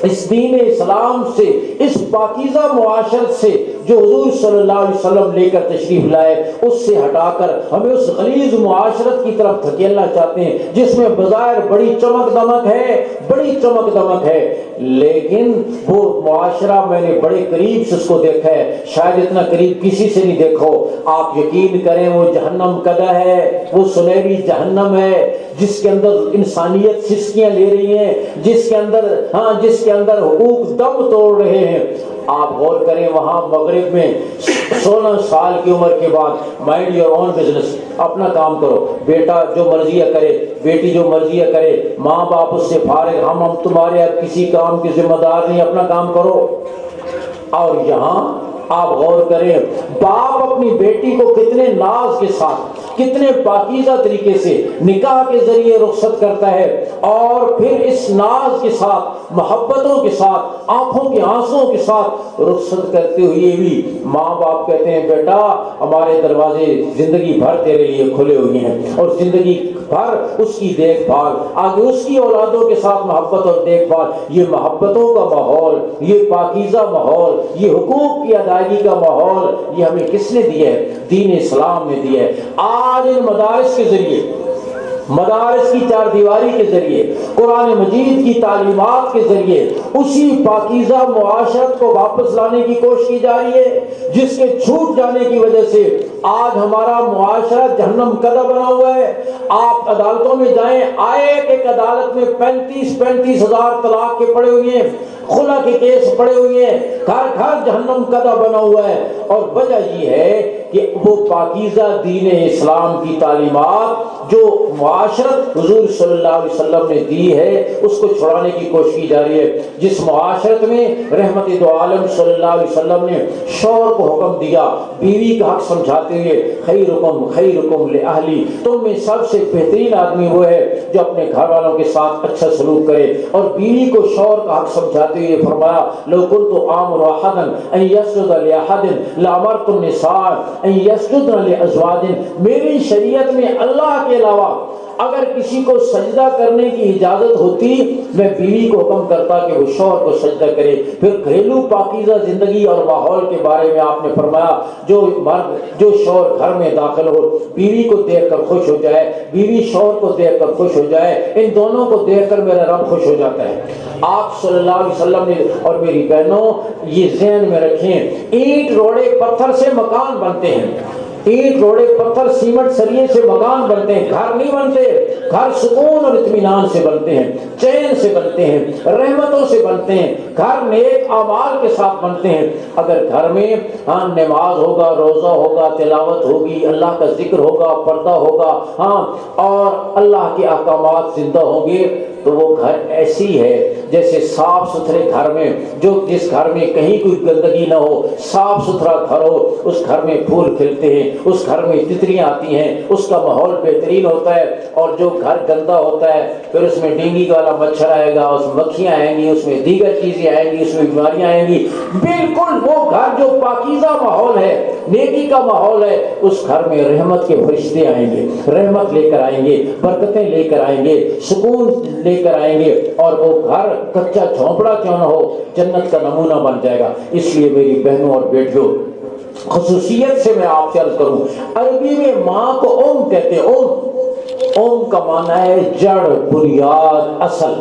اس دین اسلام سے، اس پاکیزہ معاشرت سے جو حضور صلی اللہ علیہ وسلم لے کر تشریف لائے، اس سے ہٹا کر ہمیں اس غلیظ معاشرت کی طرف دھکیلنا چاہتے ہیں جس میں بظاہر بڑی چمک دمک ہے، بڑی چمک دمک ہے، لیکن وہ معاشرہ میں نے بڑے قریب سے اس کو دیکھا ہے، شاید اتنا قریب کسی سے نہیں دیکھو۔ آپ یقین کریں وہ جہنم قدہ ہے، وہ سنہری جہنم ہے جس کے اندر انسانیت سسکیاں لے رہی ہیں، جس کے اندر حقوق دم توڑ رہے ہیں۔ آپ غور کریں وہاں مغرب میں 16 سال کی عمر کے بعد مائنڈ یور اون بزنس، اپنا کام کرو، بیٹا جو مرضی کرے، بیٹی جو مرضی کرے، ماں باپ اس سے فارغ، ہم تمہارے اب کسی کام کی ذمہ دار نہیں، اپنا کام کرو۔ اور یہاں آپ غور کریں باپ اپنی بیٹی کو کتنے ناز کے ساتھ، کتنے پاکیزہ طریقے سے نکاح کے ذریعے رخصت کرتا ہے، اور پھر اس ناز کے ساتھ، محبتوں کے ساتھ، آنکھوں کے آنسوں کے ساتھ رخصت کرتے ہوئے بھی ماں باپ کہتے ہیں بیٹا ہمارے دروازے زندگی بھر تیرے لیے کھلے ہوئے ہیں، اور زندگی بھر اس کی دیکھ بھال، آگے اس کی اولادوں کے ساتھ محبت اور دیکھ بھال۔ یہ محبتوں کا ماحول، یہ پاکیزہ ماحول، یہ حقوق کی ادائیگی کا ماحول، یہ ہمیں کس نے دیا ہے؟ دین اسلام نے دیا ہے۔ آج ان مدارس کے ذریعے، مدارس کی چار دیواری کے ذریعے، قرآن مجید کی تعلیمات کے ذریعے اسی پاکیزہ معاشرت کو واپس لانے کی کوشش کی جا رہی ہے جس کے چھوٹ جانے کی وجہ سے آج ہمارا معاشرہ جہنم قدہ بنا ہوا ہے۔ آپ عدالتوں میں جائیں، آئے ایک عدالت میں 35 ہزار طلاق کے پڑے ہوئے ہیں، خلا کے کیس پڑے ہوئے ہیں، گھر گھر جہنم قدہ بنا ہوا ہے، اور وجہ یہ ہے کہ وہ پاکیزہ دین اسلام کی تعلیمات جو معاشرت حضور صلی اللہ علیہ وسلم نے دی ہے اس کو چھڑانے کی کوشش کی جا رہی ہے۔ جس معاشرت میں رحمت دو عالم صلی اللہ علیہ وسلم نے شوہر کو حکم دیا بیوی کا حق سمجھاتے ہوئے، خیرکم لأہلی، تم میں سب سے بہترین آدمی وہ ہے جو اپنے گھر والوں کے ساتھ اچھا سلوک کرے، اور بیوی کو شوہر کا حق سمجھاتے ہوئے فرمایا لو کنت آمر احدا ان یسجد لأحد لامرت النساء ان یسجدن لازواج، میری شریعت میں اللہ کے علاوہ اگر کسی کو سجدہ کرنے کی اجازت ہوتی میں بیوی کو حکم کرتا کہ وہ شوہر کو سجدہ کرے۔ پھر گھریلو پاکیزہ زندگی اور ماحول کے بارے میں آپ نے فرمایا جو مرد، جو شوہر گھر میں داخل ہو بیوی کو دیکھ کر خوش ہو جائے، بیوی شوہر کو دیکھ کر خوش ہو جائے، ان دونوں کو دیکھ کر میرا رب خوش ہو جاتا ہے۔ آپ صلی اللہ علیہ وسلم نے، اور میری بہنوں یہ ذہن میں رکھیں، اینٹ روڑے پتھر سے مکان بنتے ہیں، اینٹ روڑے پتھر سیمنٹ سریے سے مکان بنتے ہیں، گھر نہیں بنتے۔ گھر سکون اور اطمینان سے بنتے ہیں، چین سے بنتے ہیں، رحمتوں سے بنتے ہیں، گھر نیک اعمال کے ساتھ بنتے ہیں۔ اگر گھر میں نماز ہوگا، روزہ ہوگا، تلاوت ہوگی، اللہ کا ذکر ہوگا، پردہ ہوگا، اور اللہ کے احکامات زندہ ہوں گے تو وہ گھر ایسی ہے جیسے صاف ستھرے گھر میں، جس گھر میں کہیں کوئی گندگی نہ ہو، صاف ستھرا گھر ہو، اس گھر میں پھول کھلتے ہیں، اس گھر میں تتریاں آتی ہیں، اس کا ماحول بہترین ہوتا ہے۔ اور جو گھر گندا ہوتا ہے پھر اس میں ڈینگی والا مچھر آئے گا، اس میں مکھیاں آئیں گی، اس میں دیگر چیزیں آئیں گی، اس میں بیماریاں آئیں گی۔ بالکل وہ گھر جو پاکیزہ ماحول ہے، نیکی کا ماحول ہے، اس گھر میں رحمت کے فرشتے آئیں گے، رحمت لے کر آئیں گے، برکتیں لے کر آئیں گے، سکون لے کر آئیں گے، اور وہ گھر کچا جھونپڑا کیوں نہ ہو جنت کا نمونہ بن جائے گا۔ اس لیے میری بہنوں اور بیٹیوں خصوصیت سے میں آپ سے عرض کروں، عربی میں ماں کو ام کہتے ہیں۔ ام کا معنی ہے جڑ، بنیاد، اصل۔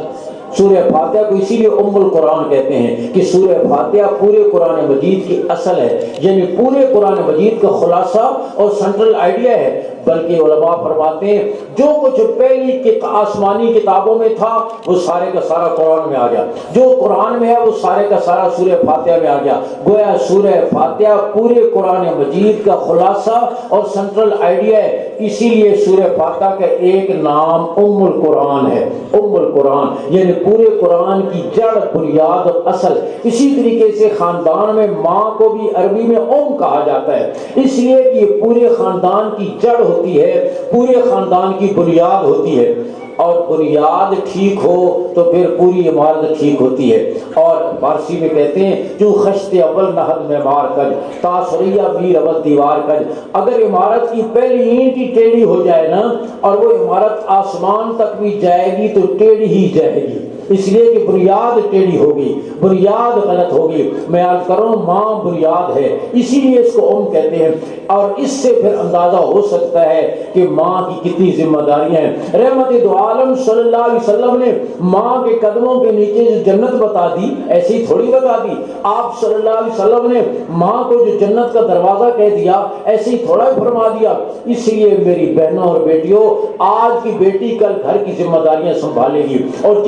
سورہ فاتحہ کو اسی لیے ام القرآن کہتے ہیں کہ سورہ فاتحہ پورے قرآن مجید کی اصل ہے، یعنی پورے قرآن مجید کا خلاصہ اور سینٹرل آئیڈیا ہے، بلکہ علماء فرماتے ہیں جو کچھ پہلی آسمانی کتابوں میں تھا وہ سارے کا سارا قرآن میں آ گیا، جو قرآن میں ہے وہ سارے کا سارا سورہ فاتحہ میں آ گیا۔ گویا سورہ فاتحہ پورے قرآن مجید کا خلاصہ اور سینٹرل آئیڈیا ہے، اسی لیے سورہ فاتحہ کا ایک نام ام القرآن ہے۔ ام القرآن یعنی پورے قرآن کی جڑ، بنیاد اور اصل۔ اسی طریقے سے خاندان میں ماں کو بھی عربی میں ام کہا جاتا ہے، اس لیے کہ یہ پورے خاندان کی جڑ ہوتی ہے، پورے خاندان کی بنیاد ہوتی ہے، اور بنیاد ٹھیک ہو تو پھر پوری عمارت ٹھیک ہوتی ہے۔ اور فارسی میں کہتے ہیں جو خشت اول نہد معمار کج، تاثریہ میر اول دیوار کج۔ اگر عمارت کی پہلی اینٹ ہی ٹیڑھی ہو جائے نا، اور وہ عمارت آسمان تک بھی جائے گی تو ٹیڑھی ہی جائے گی، اس لیے کہ بنیاد ٹیڑھی ہوگی، بنیاد غلط ہوگی۔ میں عرض کروں ماں بنیاد ہے، اسی لیے اس کو ام کہتے ہیں، اور اس سے پھر اندازہ ہو سکتا ہے کہ ماں کی کتنی ذمہ داریاں ہیں۔ رحمت دو عالم صلی اللہ علیہ وسلم نے ماں کے قدموں کے نیچے جو جنت بتا دی، ایسی تھوڑی بتا دی۔ آپ صلی اللہ علیہ وسلم نے ماں کو جو جنت کا دروازہ کہہ دیا، ایسے ہی تھوڑا ہی فرما دیا۔ اس لیے میری بہنوں اور بیٹیوں، آج کی بیٹی کل گھر کی ذمہ داریاں سنبھالے گی، اور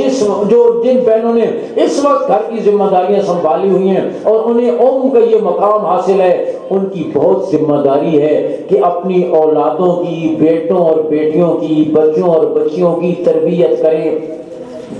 جن بہنوں نے اس وقت گھر کی ذمہ داریاں سنبھالی ہوئی ہیں اور انہیں ام کا یہ مقام حاصل ہے، ان کی بہت ذمہ داری ہے کہ اپنی اولادوں کی، بیٹوں اور بیٹیوں کی، بچوں اور بچیوں کی تربیت کریں،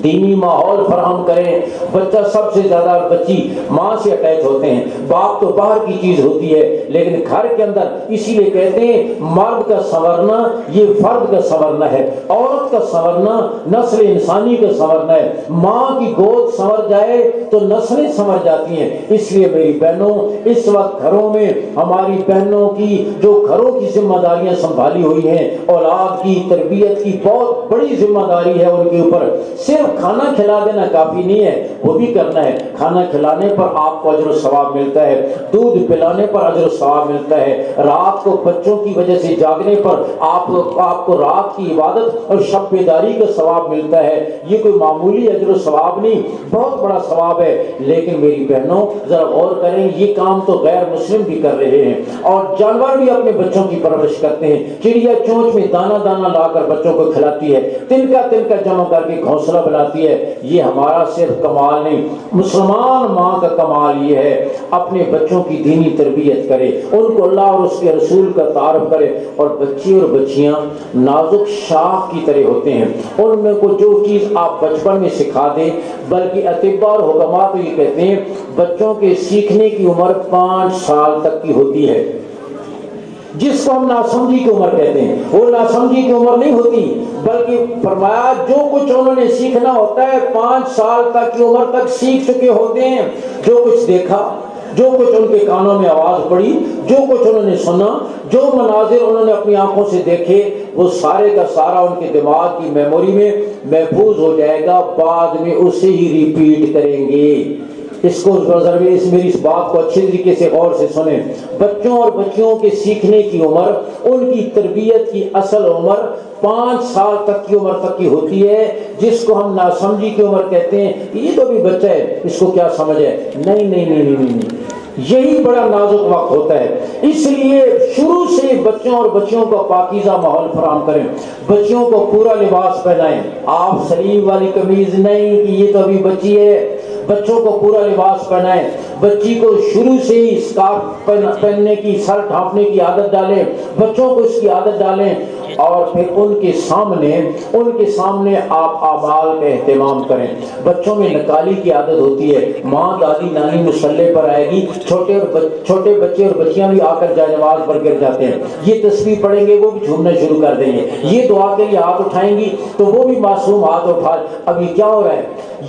دینی ماحول فراہم کریں۔ بچہ سب سے زیادہ، بچی ماں سے اٹیچ ہوتے ہیں، باپ تو باہر کی چیز ہوتی ہے، لیکن گھر کے اندر اسی لیے کہتے ہیں مرد کا سنورنا یہ فرد کا سنورنا ہے، عورت کا سنورنا نسل انسانی کا سنورنا ہے۔ ماں کی گود سنور جائے تو نسلیں سنور جاتی ہیں۔ اس لیے میری بہنوں، اس وقت گھروں میں ہماری بہنوں کی جو گھروں کی ذمہ داریاں سنبھالی ہوئی ہیں، اولاد کی تربیت کی بہت بڑی ذمہ داری ہے ان کے اوپر۔ صرف کھانا کھلا دینا کافی نہیں ہے، وہ بھی کرنا ہے۔ کھانا کھلانے پر آپ کو اجر و ثواب ملتا ہے، دودھ پلانے پر اجر و ثواب ملتا ہے، رات کو بچوں کی وجہ سے جاگنے پر آپ کو رات کی عبادت اور شب بیداری کا ثواب ملتا ہے۔ یہ کوئی معمولی اجر و ثواب نہیں، بہت بڑا ثواب ہے۔ لیکن میری بہنوں ذرا غور کریں، یہ کام تو غیر مسلم بھی کر رہے ہیں، اور جانور بھی اپنے بچوں کی پرورش کرتے ہیں۔ چڑیا چونچ میں دانا دانا لا کر بچوں کو کھلاتی ہے، تنکا تنکا جمع کر کے گھونسلہ بناتی ہے۔ یہ ہمارا صرف کمال نہیں، مسلمان ماں کا کمال یہ ہے اپنے بچوں کی دینی تربیت کرے، ان کو اللہ اور اس کے رسول کا تعارف کرے۔ اور بچے اور بچیاں نازک شاخ کی طرح ہوتے ہیں، ان میں کو جو چیز آپ بچپن میں سکھا دیں، بلکہ اطباء اور حکماء تو یہ کہتے ہیں بچوں کے سیکھنے کی عمر 5 سال تک کی ہوتی ہے، جس کو ہم ناسمجھی کی عمر کہتے ہیں۔ وہ ناسمجھی کی عمر نہیں ہوتی، بلکہ فرمایا جو کچھ انہوں نے سیکھنا ہوتا ہے 5 سال تک کی عمر تک سیکھ چکے ہوتے ہیں۔ جو کچھ دیکھا، جو کچھ ان کے کانوں میں آواز پڑی، جو کچھ انہوں نے سنا، جو مناظر انہوں نے اپنی آنکھوں سے دیکھے، وہ سارے کا سارا ان کے دماغ کی میموری میں محفوظ ہو جائے گا، بعد میں اسے ہی ریپیٹ کریں گے۔ اس کو میری اس بات کو اچھے طریقے سے غور سے سنیں۔ بچوں اور بچیوں کے سیکھنے کی عمر، ان کی تربیت کی اصل عمر 5 سال تک کی عمر تک کی ہوتی ہے، جس کو ہم ناسمجھی کی عمر کہتے ہیں کہ یہ تو بھی بچہ ہے، اس کو کیا سمجھ ہے۔ نہیں، یہی بڑا نازک وقت ہوتا ہے۔ اس لیے شروع سے بچوں اور بچیوں کو پاکیزہ ماحول فراہم کریں، بچیوں کو پورا لباس پہنائیں۔ آپ سلیم والی قمیض نہیں کہ یہ تو ابھی بچی ہے، بچوں کو پورا لباس پہنائیں، بچی کو شروع سے ہی اسکارف پہننے کی، سر ڈھانپنے کی عادت ڈالیں، بچوں کو اس کی عادت ڈالیں، اور پھر ان کے سامنے آپ اعمال کا اہتمام کریں۔ بچوں میں نکالی کی عادت ہوتی ہے، ماں دادی نانی مصلی پر آئے گی، چھوٹے بچے اور بچیاں بھی آ کر جائے نماز پر گر جاتے ہیں، یہ تسبیح پڑھیں گے وہ بھی جھومنا شروع کر دیں گے، یہ دعا کے لیے ہاتھ اٹھائیں گی تو وہ بھی معصوم ہاتھ اٹھا۔ اب یہ کیا ہو رہا ہے؟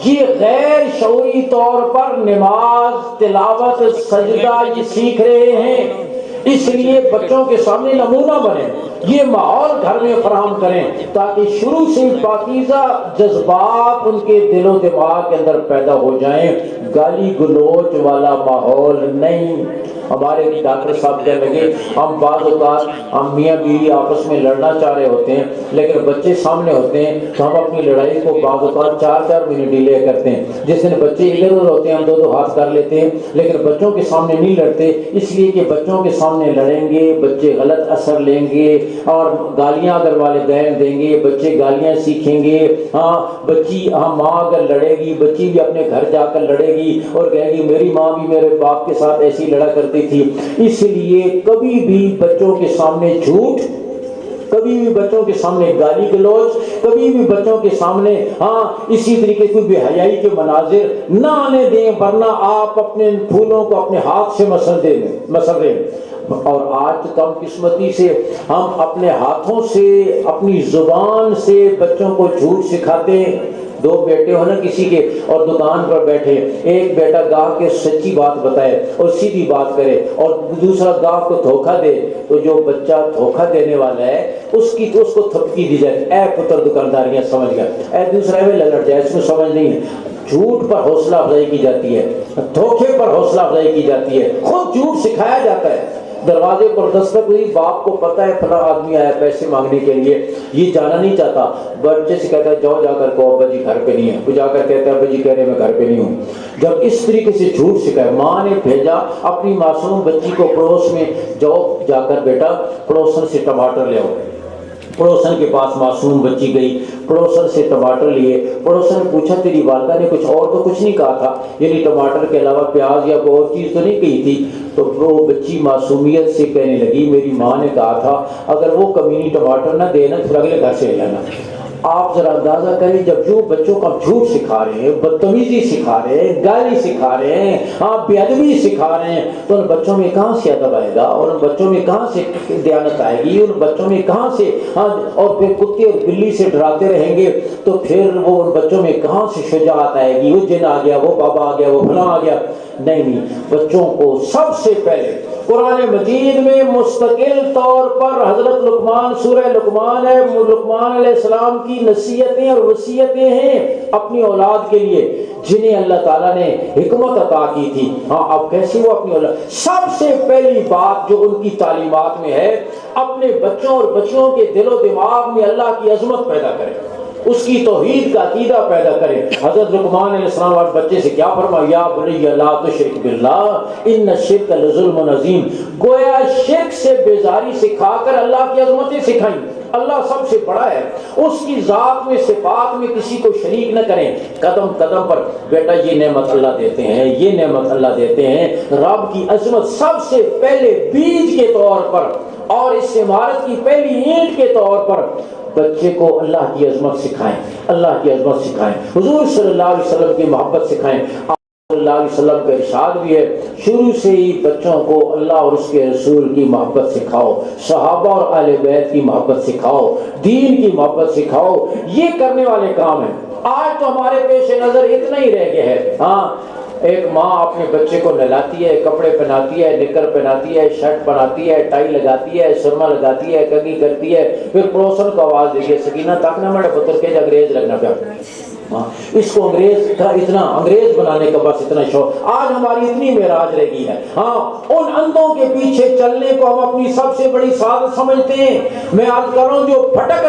یہ غیر شعوری طور پر نماز، تلاوت، سجدہ یہ سیکھ رہے ہیں۔ اس لیے بچوں کے سامنے نمونہ بنے، یہ ماحول گھر میں فراہم کریں تاکہ شروع سے پاکیزہ جذبات ان کے دل و دماغ کے اندر پیدا ہو جائیں، گالی گلوچ والا ماحول نہیں۔ ہمارے ڈاکٹر صاحب کہنے لگے ہم بعض اوقات ہم میاں بیوی آپس میں لڑنا چاہ رہے ہوتے ہیں، لیکن بچے سامنے ہوتے ہیں تو ہم اپنی لڑائی کو بعض اوقات 4 منٹ ڈیلے کرتے ہیں۔ جس دن بچے ادھر ادھر ہوتے ہیں ہم 2 ہاتھ کر لیتے ہیں، لیکن بچوں کے سامنے نہیں لڑتے، اس لیے کہ بچوں کے سامنے سامنے لڑیں گے بچے غلط اثر لیں گے، اور گالیاں اگر والدین دیں گے بچے گالیاں سیکھیں گے۔ ماں اگر لڑے گی بچی بھی اپنے گھر جا کر لڑے گی اور کہے گی میری ماں بھی میرے باپ کے ساتھ ایسی لڑا کرتی تھی۔ اس لیے کبھی بھی بچوں کے سامنے جھوٹ، کبھی بھی بچوں کے سامنے گالی گلوچ، کبھی بھی بچوں کے سامنے اسی طریقے کوئی بے حیائی کے مناظر نہ آنے دیں، ورنہ آپ اپنے پھولوں کو اپنے ہاتھ سے مسل دیں۔ اور آج کم قسمتی سے ہم اپنے ہاتھوں سے اپنی زبان سے بچوں کو جھوٹ سکھاتے ہیں۔ دو بیٹے ہو نا کسی کے اور دکان پر بیٹھے، ایک بیٹا گاہک کے سچی بات بتائے اور سیدھی بات کرے اور دوسرا گاہک کو دھوکہ دے، تو جو بچہ دھوکہ دینے والا ہے اس کو تھپکی دی جائے، اے پتر دکانداریاں سمجھ گیا، اے دوسرا میں للٹ جائے، اس کو سمجھ نہیں ہے۔ جھوٹ پر حوصلہ افزائی کی جاتی ہے، دھوکے پر حوصلہ افزائی کی جاتی ہے، خود جھوٹ سکھایا جاتا ہے۔ دروازے پر دستک ہوئی، باپ کو پتہ ہے فلاں آدمی آیا پیسے مانگنے کے لیے، یہ جانا نہیں چاہتا، بچے سے کہتا ہے جاؤ جا کر کہو ابا جی گھر پہ نہیں ہے، وہ جا کر کہتا ہے ابا جی کہہ رہے میں گھر پہ نہیں ہوں۔ جب اس طریقے سے جھوٹ سکھائے، ماں نے بھیجا اپنی معصوم بچی کو پڑوس میں، جاؤ جا کر بیٹا پڑوسن سے ٹماٹر لے آؤ۔ پڑوسن کے پاس معصوم بچی گئی، پڑوسن سے ٹماٹر لیے، پڑوسن نے پوچھا تیری والدہ نے کچھ اور تو کچھ نہیں کہا تھا، یعنی ٹماٹر کے علاوہ پیاز یا کوئی اور چیز تو نہیں کہی تھی؟ تو وہ بچی معصومیت سے کہنے لگی میری ماں نے کہا تھا اگر وہ کمینی ٹماٹر نہ دے نا پھر اگلے گھر سے لے آنا۔ آپ ذرا اندازہ کریں، جب جو بچوں کو جھوٹ سکھا رہے ہیں، بدتمیزی سکھا رہے ہیں، گالی سکھا رہے ہیں، بے ادبی سکھا رہے ہیں، تو ان بچوں میں کہاں سے ادب آئے گا، اور ان بچوں میں کہاں سے دیانت آئے گی، ان بچوں میں کہاں سے اور پھر کتے اور بلی سے ڈراتے رہیں گے تو پھر وہ ان بچوں میں کہاں سے شجاعت آئے گی، وہ جن آ گیا، وہ بابا آ گیا، وہ فلاں آ گیا۔ نہیں، بچوں کو سب سے پہلے قرآن مجید میں مستقل طور پر حضرت لقمان، سورہ لقمان ہے، لقمان علیہ السلام کی نصیحتیں اور وصیتیں ہیں اپنی اولاد کے لیے، جنہیں اللہ تعالیٰ نے حکمت عطا کی تھی۔ اب کیسے وہ اپنی اولاد، سب سے پہلی بات جو ان کی تعلیمات میں ہے، اپنے بچوں اور بچیوں کے دل و دماغ میں اللہ کی عظمت پیدا کرے، اس کی توحید کا عقیدہ پیدا کرے۔ حضرت لقمان علیہ السلام والے بچے سے کیا فرمایا، یا بنی لا تشرک باللہ ان الشرک لظلم عظیم، گویا شرک سے بیزاری سکھا کر اللہ کی عظمتیں سکھائیں۔ اللہ سب سے بڑا ہے، اس کی ذات میں صفات میں کسی کو شریک نہ کریں۔ قدم قدم پر بیٹا یہ نعمت اللہ دیتے ہیں، یہ نعمت اللہ دیتے ہیں، رب کی عظمت سب سے پہلے بیج کے طور پر اور اس عمارت کی پہلی اینٹ کے طور پر بچے کو اللہ کی عظمت سکھائیں، اللہ کی عظمت سکھائیں، حضور صلی اللہ علیہ وسلم کی محبت سکھائیں۔ صلی اللہ علیہ وسلم کا ارشاد بھی ہے شروع سے ہی بچوں کو اللہ اور اس کے رسول کی محبت سکھاؤ، صحابہ اور اہل بیت کی محبت سکھاؤ، دین کی محبت سکھاؤ، یہ کرنے والے کام ہیں۔ آج تو ہمارے پیش نظر اتنا ہی رہ گیا ہے۔ ایک ماں اپنے بچے کو نہلاتی ہے، کپڑے پہناتی ہے، نکر پہناتی ہے، شرٹ پہناتی ہے، ٹائی لگاتی ہے، سرما لگاتی ہے، کنگھی کرتی ہے، پھر پڑوسن کو آواز دیتی ہے سکینہ تک نہ میرے پتر کے انگریز لگنا پیا۔ اس کو انگریز کا اتنا انگریز بنانے کا بس اتنا شوق، آج ہماری اتنی معراج رہ گئی ہے۔ ان اندھوں کے پیچھے چلنے کو ہم اپنی سب سے بڑی سعادت سمجھتے ہیں۔ میں آج کہہ رہا ہوں جو بھٹک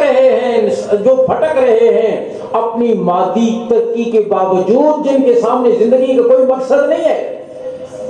رہے ہیں اپنی مادی ترقی کے باوجود، جن کے سامنے زندگی کا کوئی مقصد نہیں ہے،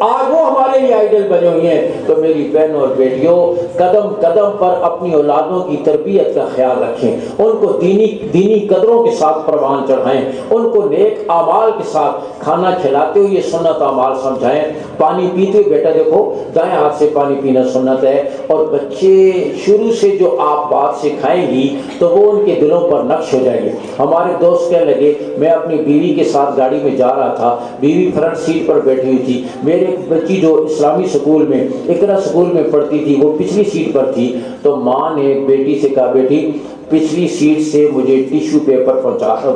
آج وہ ہمارے لیے آئیڈل بنے ہوئے ہیں۔ تو میری بہنوں اور بیٹیوں، قدم قدم پر اپنی اولادوں کی تربیت کا خیال رکھیں، ان کو دینی قدروں کے ساتھ پروان چڑھائیں، ان کو نیک اعمال کے ساتھ کھانا کھلاتے ہوئے سنت اعمال سمجھائیں۔ پانی پیتے بیٹا دیکھو دائیں ہاتھ سے پانی پینا سنت ہے، اور بچے شروع سے جو آپ بات سکھائیں گی تو وہ ان کے دلوں پر نقش ہو جائے گی۔ ہمارے دوست کہنے لگے، میں اپنی بیوی کے ساتھ گاڑی میں جا رہا تھا، بیوی فرنٹ سیٹ پر بیٹھی ہوئی تھی، میرے بچی جو اسلامی سکول میں اقرا سکول میں پڑھتی تھی وہ پچھلی سیٹ پر تھی، تو ماں نے بیٹی سے کہا بیٹی پچھلی سیٹ سے مجھے ٹیشو پیپر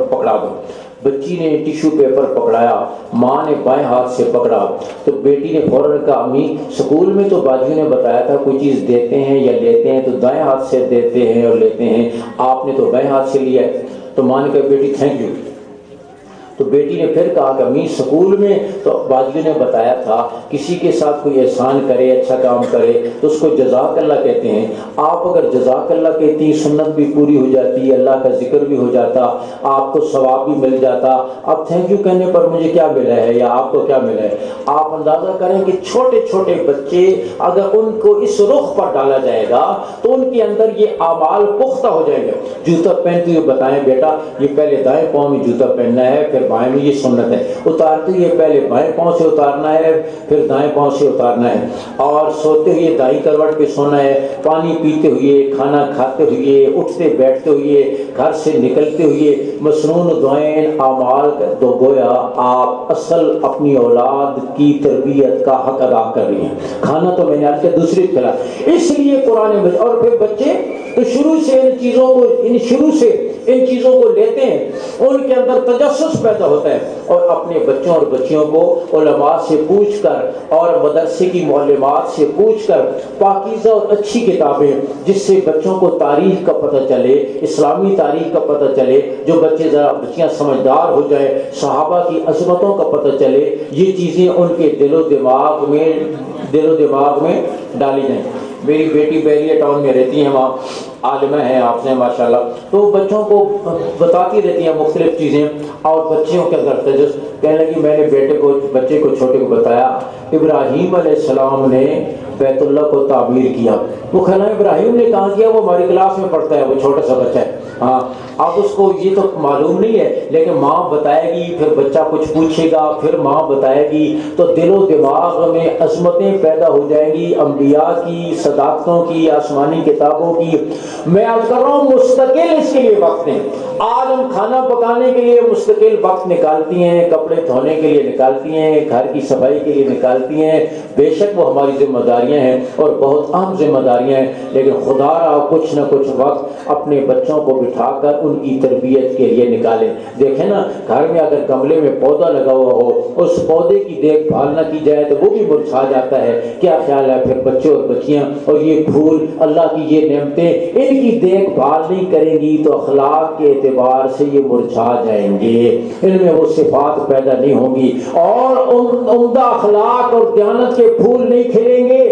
پکڑا دو۔ بچی نے ٹیشو پیپر پکڑایا، ماں نے بائیں ہاتھ سے پکڑا، تو بیٹی نے فوراً کہا امی سکول میں تو باجی نے بتایا تھا کوئی چیز دیتے ہیں یا لیتے ہیں تو دائیں ہاتھ سے دیتے ہیں اور لیتے ہیں، آپ نے تو بائیں ہاتھ سے لیا ہے۔ تو ماں نے کہا بیٹی تھینک یو۔ تو بیٹی نے پھر کہا کہ امی سکول میں تو باجیوں نے بتایا تھا کسی کے ساتھ کوئی احسان کرے اچھا کام کرے تو اس کو جزاک اللہ کہتے ہیں، آپ اگر جزاک اللہ کہتی سنت بھی پوری ہو جاتی، اللہ کا ذکر بھی ہو جاتا، آپ کو ثواب بھی مل جاتا۔ اب تھینک یو کہنے پر مجھے کیا ملا ہے یا آپ کو کیا ملا ہے؟ آپ اندازہ کریں کہ چھوٹے چھوٹے بچے اگر ان کو اس رخ پر ڈالا جائے گا تو ان کے اندر یہ اعمال پختہ ہو جائیں گے۔ جوتا پہنتے ہوئے بتائیں بیٹا یہ پہلے دائیں پاؤں میں جوتا پہننا ہے، پھر بائیں میں، یہ سنت ہے۔ اتارتے ہوئے پہلے بائیں پاؤں سے اتارنا ہے، پھر دائیں پاؤں سے اتارنا ہے، اور سوتے ہوئے دائیں کروٹ پہ سونا ہے، پانی پیتے ہوئے، کھانا کھاتے ہوئے، اٹھتے بیٹھتے ہوئے، گھر سے نکلتے ہوئے مسنون دعائیں اعمال دو، گویا آپ اصل اپنی اولاد کی تربیت کا حق ادا کر رہی ہیں۔ کھانا تو میں نے آج کے دوسری کھلا، اس لیے قرآن میں، اور پھر بچے تو شروع سے ان چیزوں کو لیتے ہیں، ان کے اندر تجسس پیدا ہوتا ہے، اور اپنے بچوں اور بچیوں کو علماء سے پوچھ کر اور مدرسے کی معلمات سے پوچھ کر پاکیزہ اور اچھی کتابیں، جس سے بچوں کو تاریخ کا پتہ چلے، اسلامی تاریخ کا پتہ چلے، جو بچے ذرا بچیاں سمجھدار ہو جائیں، صحابہ کی عظمتوں کا پتہ چلے، یہ چیزیں ان کے دل و دماغ میں ڈالی جائیں۔ میری بیٹی بیریہ ٹاؤن میں رہتی ہیں، وہاں عالمہ ہیں آپ سے ماشاءاللہ، تو بچوں کو بتاتی رہتی ہیں مختلف چیزیں، اور بچوں کے اندر کہنے لگی میں نے بچے کو چھوٹے کو بتایا ابراہیم علیہ السلام نے بیت اللہ کو تعمیر کیا۔ وہ کہنا ابراہیم نے کہاں کیا؟ وہ ہماری کلاس میں پڑھتا ہے، وہ چھوٹا سا بچہ ہے۔ ہاں اب اس کو یہ تو معلوم نہیں ہے، لیکن ماں بتائے گی، پھر بچہ کچھ پوچھے گا، پھر ماں بتائے گی، تو دل و دماغ میں عظمتیں پیدا ہو جائیں گی، انبیاء کی، صداقتوں کی، آسمانی کتابوں کی۔ میں عرض کر رہا ہوں مستقل اس کے لیے وقت دیں۔ آج ہم کھانا پکانے کے لیے مستقل وقت نکالتی ہیں، کپڑے دھونے کے لیے نکالتی ہیں، گھر کی صفائی کے لیے نکالتی ہیں، بے شک وہ ہماری ذمہ داریاں ہیں اور بہت اہم ذمہ داریاں ہیں، لیکن خدا را کچھ نہ کچھ وقت اپنے بچوں کو بٹھا کر ان کی تربیت کے لیے نکالیں۔ دیکھیں نا، گھر میں اگر گملے میں پودا لگا ہوا ہو، اس پودے کی دیکھ بھال نہ کی جائے تو وہ بھی مرجھا جاتا ہے۔ کیا خیال ہے پھر بچے اور بچیاں اور یہ پھول، اللہ کی یہ نعمتیں، ان کی دیکھ بھال نہیں کریں گی تو اخلاق کے اعتبار سے یہ مرجھا جائیں گے، ان میں وہ صفات پیدا نہیں ہوں گی، اور عمدہ اخلاق اور دیانت کے پھول نہیں کھلیں گے۔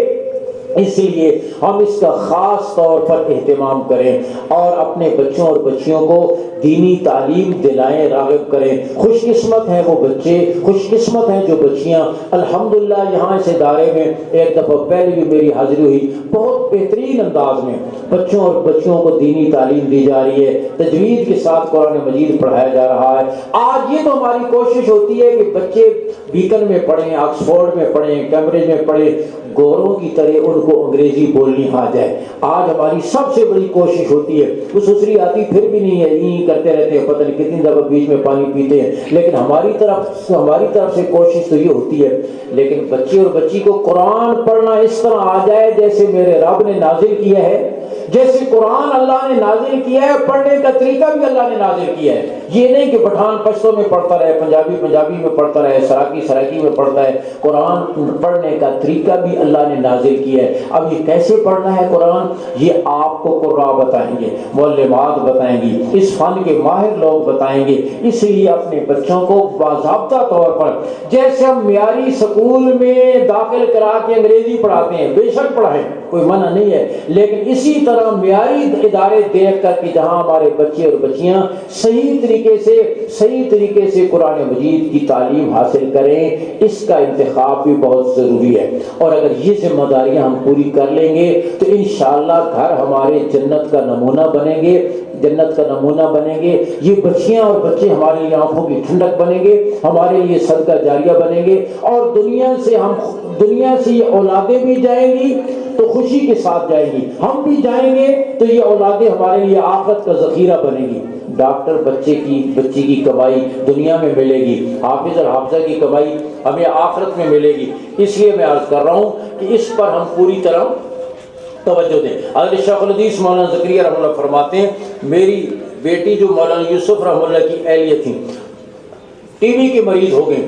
اس لیے ہم اس کا خاص طور پر اہتمام کریں اور اپنے بچوں اور بچیوں کو دینی تعلیم دلائیں، راغب کریں۔ خوش قسمت ہیں وہ بچے، خوش قسمت ہیں جو بچیاں۔ الحمدللہ یہاں اس ادارے میں ایک دفعہ پہلے بھی میری حاضری ہوئی، بہت بہترین انداز میں بچوں اور بچیوں کو دینی تعلیم دی جا رہی ہے، تجوید کے ساتھ قرآن مجید پڑھایا جا رہا ہے۔ آج یہ تو ہماری کوشش ہوتی ہے کہ بچے بیکن میں پڑھیں، آکسفورڈ میں پڑھیں، کیمبرج میں پڑھیں، گوروں کی طرح ان کو انگریزی بولنی آ جائے۔ آج ہماری سب سے بڑی کوشش ہوتی ہے، وہ سسری آتی پھر بھی نہیں ہے، یہیں کرتے رہتے ہیں، پتہ نہیں کتنی دفعہ بیچ میں پانی پیتے ہیں، لیکن ہماری طرف سے کوشش تو یہ ہوتی ہے، لیکن بچے اور بچی کو قرآن پڑھنا اس طرح آ جائے جیسے میرے رب نے نازل کیا ہے، جیسے قرآن اللہ نے نازل کیا ہے، پڑھنے کا طریقہ بھی اللہ نے نازل کیا ہے۔ یہ نہیں کہ پٹھان پشتوں میں پڑھتا رہے، پنجابی میں پڑھتا رہے، سراکی میں پڑھتا ہے۔ قرآن پڑھنے کا طریقہ بھی اللہ نے نازل کیا ہے۔ اب یہ کیسے پڑھنا ہے قرآن، یہ آپ کو قراء بتائیں گے، معلمات بتائیں گی، اس فن کے ماہر لوگ بتائیں گے۔ اس لیے اپنے بچوں کو باضابطہ طور پر، جیسے ہم معیاری سکول میں داخل کرا کے انگریزی پڑھاتے ہیں، بے شک پڑھائیں، کوئی منع نہیں ہے، لیکن اسی طرح معیاری ادارے دیکھ کر کہ جہاں ہمارے بچے اور بچیاں صحیح طریقے سے قرآن مجید کی تعلیم حاصل کریں، اس کا انتخاب بھی بہت ضروری ہے۔ اور اگر یہ ذمہ داریاں ہم پوری کر لیں گے تو انشاءاللہ گھر ہمارے جنت کا نمونہ بنیں گے۔ یہ بچیاں اور بچے ہمارے لیے آنکھوں کی ٹھنڈک بنیں گے، ہمارے لیے صدقہ جاریہ بنیں گے، اور دنیا سے یہ اولادیں بھی جائیں گی تو خوشی کے ساتھ جائیں گی، ہم بھی جائیں گے تو یہ اولادیں ہمارے لیے آخرت کا ذخیرہ بنے گی۔ ڈاکٹر بچی کی کمائی دنیا میں ملے گی، حافظ اور حافظہ کی کمائی ہمیں آخرت میں ملے گی۔ اس لیے میں عرض کر رہا ہوں کہ اس پر ہم پوری طرح توجہ دیں۔ حضرت شیخ الحدیث مولانا زکریا رحمہ اللہ فرماتے ہیں، میری بیٹی جو مولانا یوسف رحمہ اللہ کی اہلیہ تھی، ٹی وی کے مریض ہو گئے،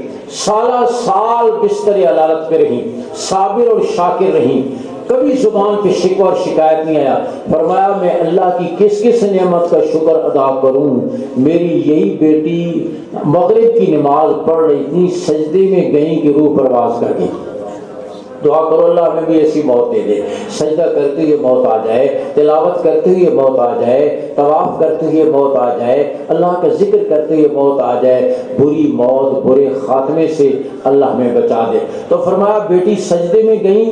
سالہ سال بستر علالت پہ رہیں، صابر اور شاکر رہیں، کبھی زبان پہ شکوہ اور شکایت نہیں آیا. فرمایا میں اللہ کی کس کس نعمت کا شکر ادا کروں. میری یہی بیٹی مغرب کی نماز پڑھ رہی تھی, سجدے میں گئیں کہ روح پرواز کر گئی. دعا کرو اللہ ہمیں بھی ایسی موت دے دے, سجدہ کرتے ہوئے موت آ جائے, تلاوت کرتے ہوئے موت آ جائے, طواف کرتے ہوئے موت آ جائے, اللہ کا ذکر کرتے ہوئے موت آ جائے. بری موت, برے خاتمے سے اللہ ہمیں بچا دے. تو فرمایا بیٹی سجدے میں گئی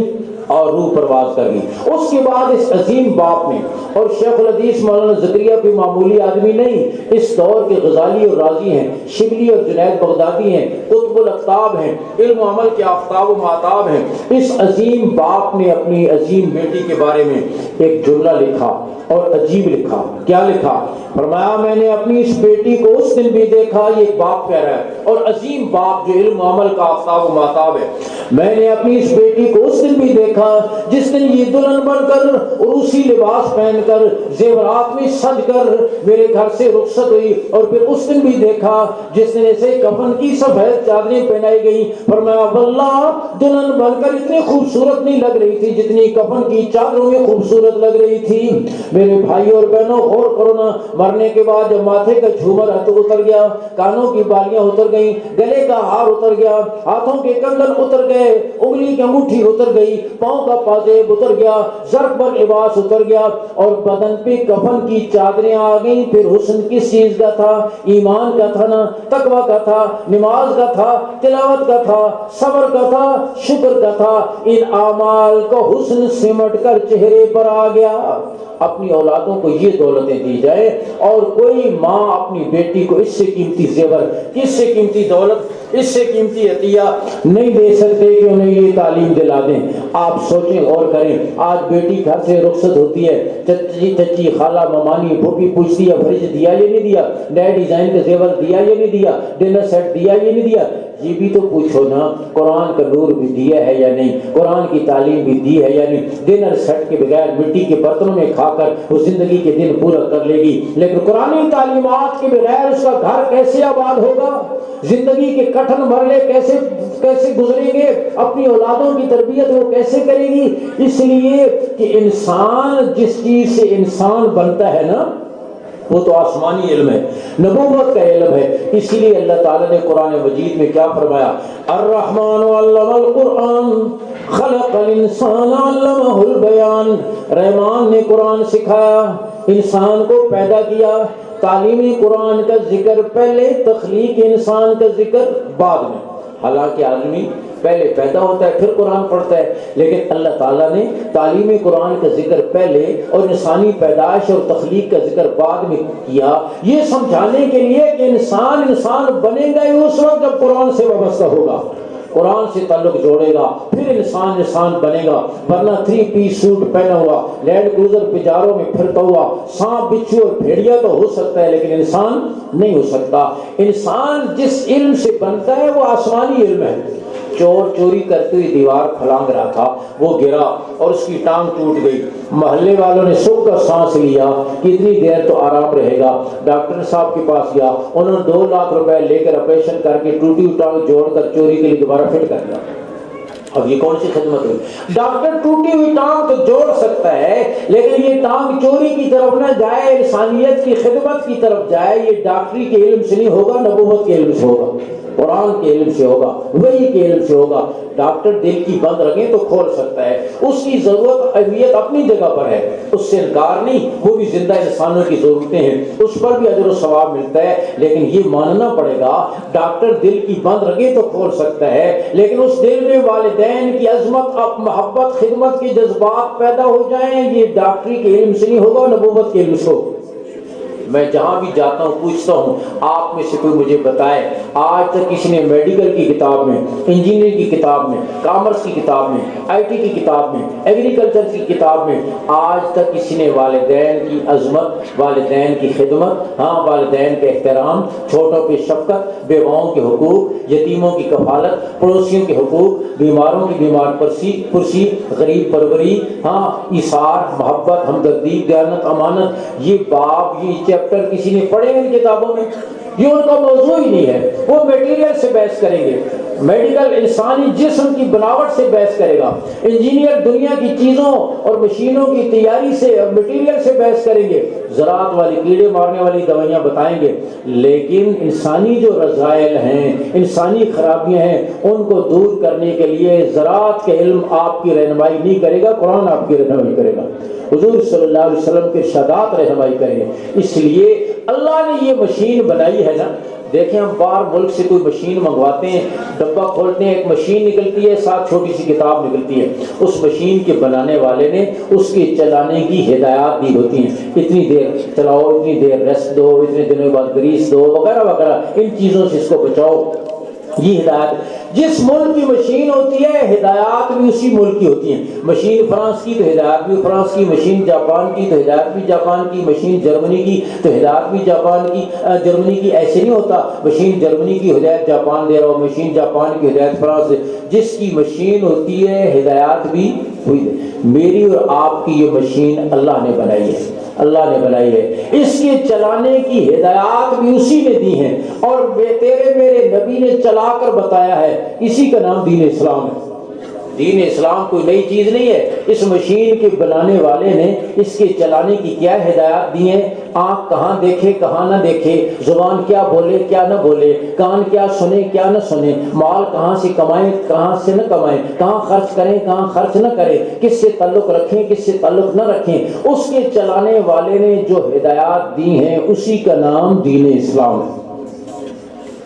اور روح پرواز کر گئی. اس کے بعد اس عظیم باپ نے, اور شیخ الحدیث مولانا زکریا بھی معمولی آدمی نہیں, اس دور کے غزالی اور رازی ہیں, شبلی اور جنید بغدادی ہیں, قطب الاقطاب ہیں, علم و عمل کے آفتاب و ماتاب ہیں. اس عظیم باپ نے اپنی عظیم بیٹی کے بارے میں ایک جملہ لکھا اور عجیب لکھا. کیا لکھا؟ فرمایا میں نے اپنی اس بیٹی کو اس دن بھی دیکھا, یہ باپ کہہ رہا ہے, اور عظیم باپ جو علم و عمل کا آفتاب و ماتاب ہے, میں نے اپنی اس بیٹی کو اس دن بھی دیکھا جس دن یہ دلہن بن کر عروسی لباس پہن کر زیورات میں سج کر میرے گھر سے رخصت ہوئی, اور پھر اس دن بھی دیکھا جس دن اسے کفن کی سفید چادریں پہنائی گئی. فرمایا واللہ دلہن بن کر اتنی خوبصورت نہیں لگ رہی تھی جتنی کفن کی چادروں میں خوبصورت لگ رہی تھی. میرے بھائیوں اور بہنوں غور کرو نا, مرنے کے بعد جب ماتھے کا جھومر اتر گیا, کانوں کی بالیاں اتر گئیں, گلے کا ہار اتر گیا, ہاتھوں کے کنگن اتر گئے, انگلی کی انگوٹھی اتر گئی, پاؤں کا پازیب اتر گیا, زر پر لباس اتر گیا, اور بدن پہ کفن کی چادریں آ گئیں. پھر حسن کس چیز کا تھا؟ ایمان کا تھا نا, تقوی کا تھا, نماز کا تھا, تلاوت کا تھا, صبر کا تھا, شکر کا تھا. ان اعمال کو حسن سمٹ کر چہرے پر آ گیا. اپنی اولادوں کو یہ دولتیں دی جائے, اور کوئی ماں اپنی بیٹی کو اس سے قیمتی زیور, اس سے قیمتی دولت, اس سے قیمتی عطیہ نہیں دے سکتے کہ انہیں یہ تعلیم دلا دیں. آپ سوچیں, غور کریں. آج بیٹی گھر سے رخصت ہوتی ہے, چچی خالہ ممانی پھوپھی پوچھتی ہے فریج دیا یہ نہیں دیا, نئے ڈیزائن کا زیور دیا یہ نہیں دیا, ڈنر سیٹ دیا یہ نہیں دیا. یہ بھی تو پوچھو نا, قرآن کا نور بھی دیا ہے یا نہیں, قرآن کی تعلیم بھی دی ہے یا نہیں. ڈنر سیٹ کے بغیر مٹی کے برتنوں میں کھا کر وہ زندگی کے دن پورا کر لے گی, لیکن قرآن تعلیمات کے بغیر اس کا گھر کیسے آباد ہوگا؟ زندگی کے کٹھن مرحلے کیسے گزریں گے؟ اپنی اولادوں کی تربیت وہ کیسے کرے گی؟ اس لیے کہ انسان جس چیز سے انسان بنتا ہے نا, وہ تو آسمانی علم ہے, نبوت کا علم ہے. اسی لیے اللہ تعالیٰ نے قرآن مجید میں کیا فرمایا؟ الرحمن علم القرآن خلق الانسان علمہ البیان. رحمان نے قرآن سکھایا, انسان کو پیدا کیا. تعلیمی قرآن کا ذکر پہلے, تخلیق انسان کا ذکر بعد میں. حالانکہ آدمی پہلے پیدا ہوتا ہے پھر قرآن پڑھتا ہے, لیکن اللہ تعالیٰ نے تعلیمی قرآن کا ذکر پہلے اور انسانی پیدائش اور تخلیق کا ذکر بعد میں کیا, یہ سمجھانے کے لیے کہ انسان بنے گا ہی اس وقت جب قرآن سے وابستہ ہوگا, قرآن سے تعلق جوڑے گا, پھر انسان بنے گا. ورنہ 3 پیس سوٹ پہنا ہوا, لینڈ کروزر پجاروں میں پھرتا ہوا, سانپ بچھو اور بھیڑیا تو ہو سکتا ہے لیکن انسان نہیں ہو سکتا. انسان جس علم سے بنتا ہے وہ آسمانی علم ہے. چور چوری کرتے ہوئے دیوار پھلانگ رہا تھا, وہ گرا اور اس کی ٹانگ ٹوٹ گئی. محلے والوں نے سکھ کا سانس لیا, کتنی دیر تو آرام رہے گا. ڈاکٹر صاحب کے پاس گیا, انہوں نے 2 لاکھ روپے لے کر آپریشن کر کے ٹوٹی ہوئی ٹانگ جوڑ کر چوری کے لیے دوبارہ فٹ کر دیا. اب یہ کون سی خدمت ہوئی؟ ڈاکٹر ٹوٹی ہوئی ٹانگ تو جوڑ سکتا ہے, لیکن یہ ٹانگ چوری کی طرف نہ جائے, انسانیت کی خدمت کی طرف جائے. یہ ڈاکٹری کے علم سے نہیں ہوگا, نبوت کے علم سے ہوگا, قرآن کے علم سے ہوگا, وحی کے علم سے ہوگا. ڈاکٹر دل کی بند رکھیں تو کھول سکتا ہے, اس کی ضرورت اہمیت اپنی جگہ پر ہے, اس سے انکار نہیں. وہ بھی زندہ انسانوں کی ضرورتیں ہیں, اس پر بھی اجر و ثواب ملتا ہے, لیکن یہ ماننا پڑے گا ڈاکٹر دل کی بند رکھے تو کھول سکتا ہے, لیکن اس دل میں والدین کی عظمت, محبت, خدمت کے جذبات پیدا ہو جائیں, یہ ڈاکٹری کے علم سے نہیں ہوگا, نبوت کے علم سے ہوگا. میں جہاں بھی جاتا ہوں پوچھتا ہوں, آپ میں سے کوئی مجھے بتائے آج تک کسی نے میڈیکل کی کتاب میں, انجینئرنگ کی کتاب میں, کامرس کی کتاب میں, آئی ٹی کی کتاب میں, ایگریکلچر کی کتاب میں آج تک کسی نے والدین کی عظمت, والدین کی خدمت, والدین کا احترام, چھوٹوں پہ شفقت, بیواؤں کے حقوق, یتیموں کی کفالت, پڑوسیوں کے حقوق, بیماروں کی بیمار پرسی, غریب پروری, ایثار, محبت, ہمدردی, دیانت, امانت, یہ باب, یہ چیپٹر کسی نے پڑھے ان کتابوں میں؟ یہ ان کا موضوع ہی نہیں ہے. وہ میٹیریل سے بحث کریں گے, میڈیکل انسانی جسم کی بناوٹ سے بحث کرے گا، انجینئر دنیا کی چیزوں اور مشینوں کی تیاری سے اور مٹیریل سے بحث کریں گے، زراعت والی کیڑے مارنے والی دوائیاں بتائیں گے، لیکن انسانی جو رذائل ہیں، انسانی خرابیاں ہیں، ان کو دور کرنے کے لیے زراعت کے علم آپ کی رہنمائی نہیں کرے گا، قرآن آپ کی رہنمائی کرے گا، حضور صلی اللہ علیہ وسلم کے ارشادات رہنمائی کریں گے۔ اس لیے اللہ نے یہ مشین بنائی ہے نا، دیکھیں ہم باہر ملک سے کوئی مشین منگواتے ہیں، ڈبہ کھولتے ہیں، ایک مشین نکلتی ہے، ساتھ چھوٹی سی کتاب نکلتی ہے، اس مشین کے بنانے والے نے اس کے چلانے کی ہدایات دی ہوتی ہیں، اتنی دیر چلاؤ، اتنی دیر ریسٹ دو، اتنے دنوں بعد گریس دو، وغیرہ وغیرہ، ان چیزوں سے اس کو بچاؤ، یہ ہدایت۔ جس ملک کی مشین ہوتی ہے ہدایات بھی اسی ملک کی ہوتی ہیں، مشین فرانس کی تو ہدایات بھی فرانس کی، مشین جاپان کی تو ہدایات بھی جاپان کی، مشین جرمنی کی تو ہدایات بھی جاپان کی، جرمنی کی۔ ایسے نہیں ہوتا مشین جرمنی کی ہدایت جاپان دے رہا ہو، مشین جاپان کی ہدایت فرانس دے، جس کی مشین ہوتی ہے ہدایات بھی ہوئی۔ میری اور آپ کی یہ مشین اللہ نے بنائی ہے، اللہ نے بنائی ہے، اس کے چلانے کی ہدایات بھی اسی نے دی ہیں، اور تیرے میرے نبی نے چلا کر بتایا ہے، اسی کا نام دین اسلام ہے۔ دین اسلام کوئی نئی چیز نہیں ہے، اس مشین کے بنانے والے نے اس کے چلانے کی کیا ہدایات دی ہیں، آنکھ کہاں دیکھے کہاں نہ دیکھے، زبان کیا بولے کیا نہ بولے، کان کیا سنے کیا نہ سنے، مال کہاں سے کمائیں کہاں سے نہ کمائیں، کہاں خرچ کریں کہاں خرچ نہ کریں، کس سے تعلق رکھیں کس سے تعلق نہ رکھیں، اس کے چلانے والے نے جو ہدایات دی ہیں اسی کا نام دین اسلام ہے۔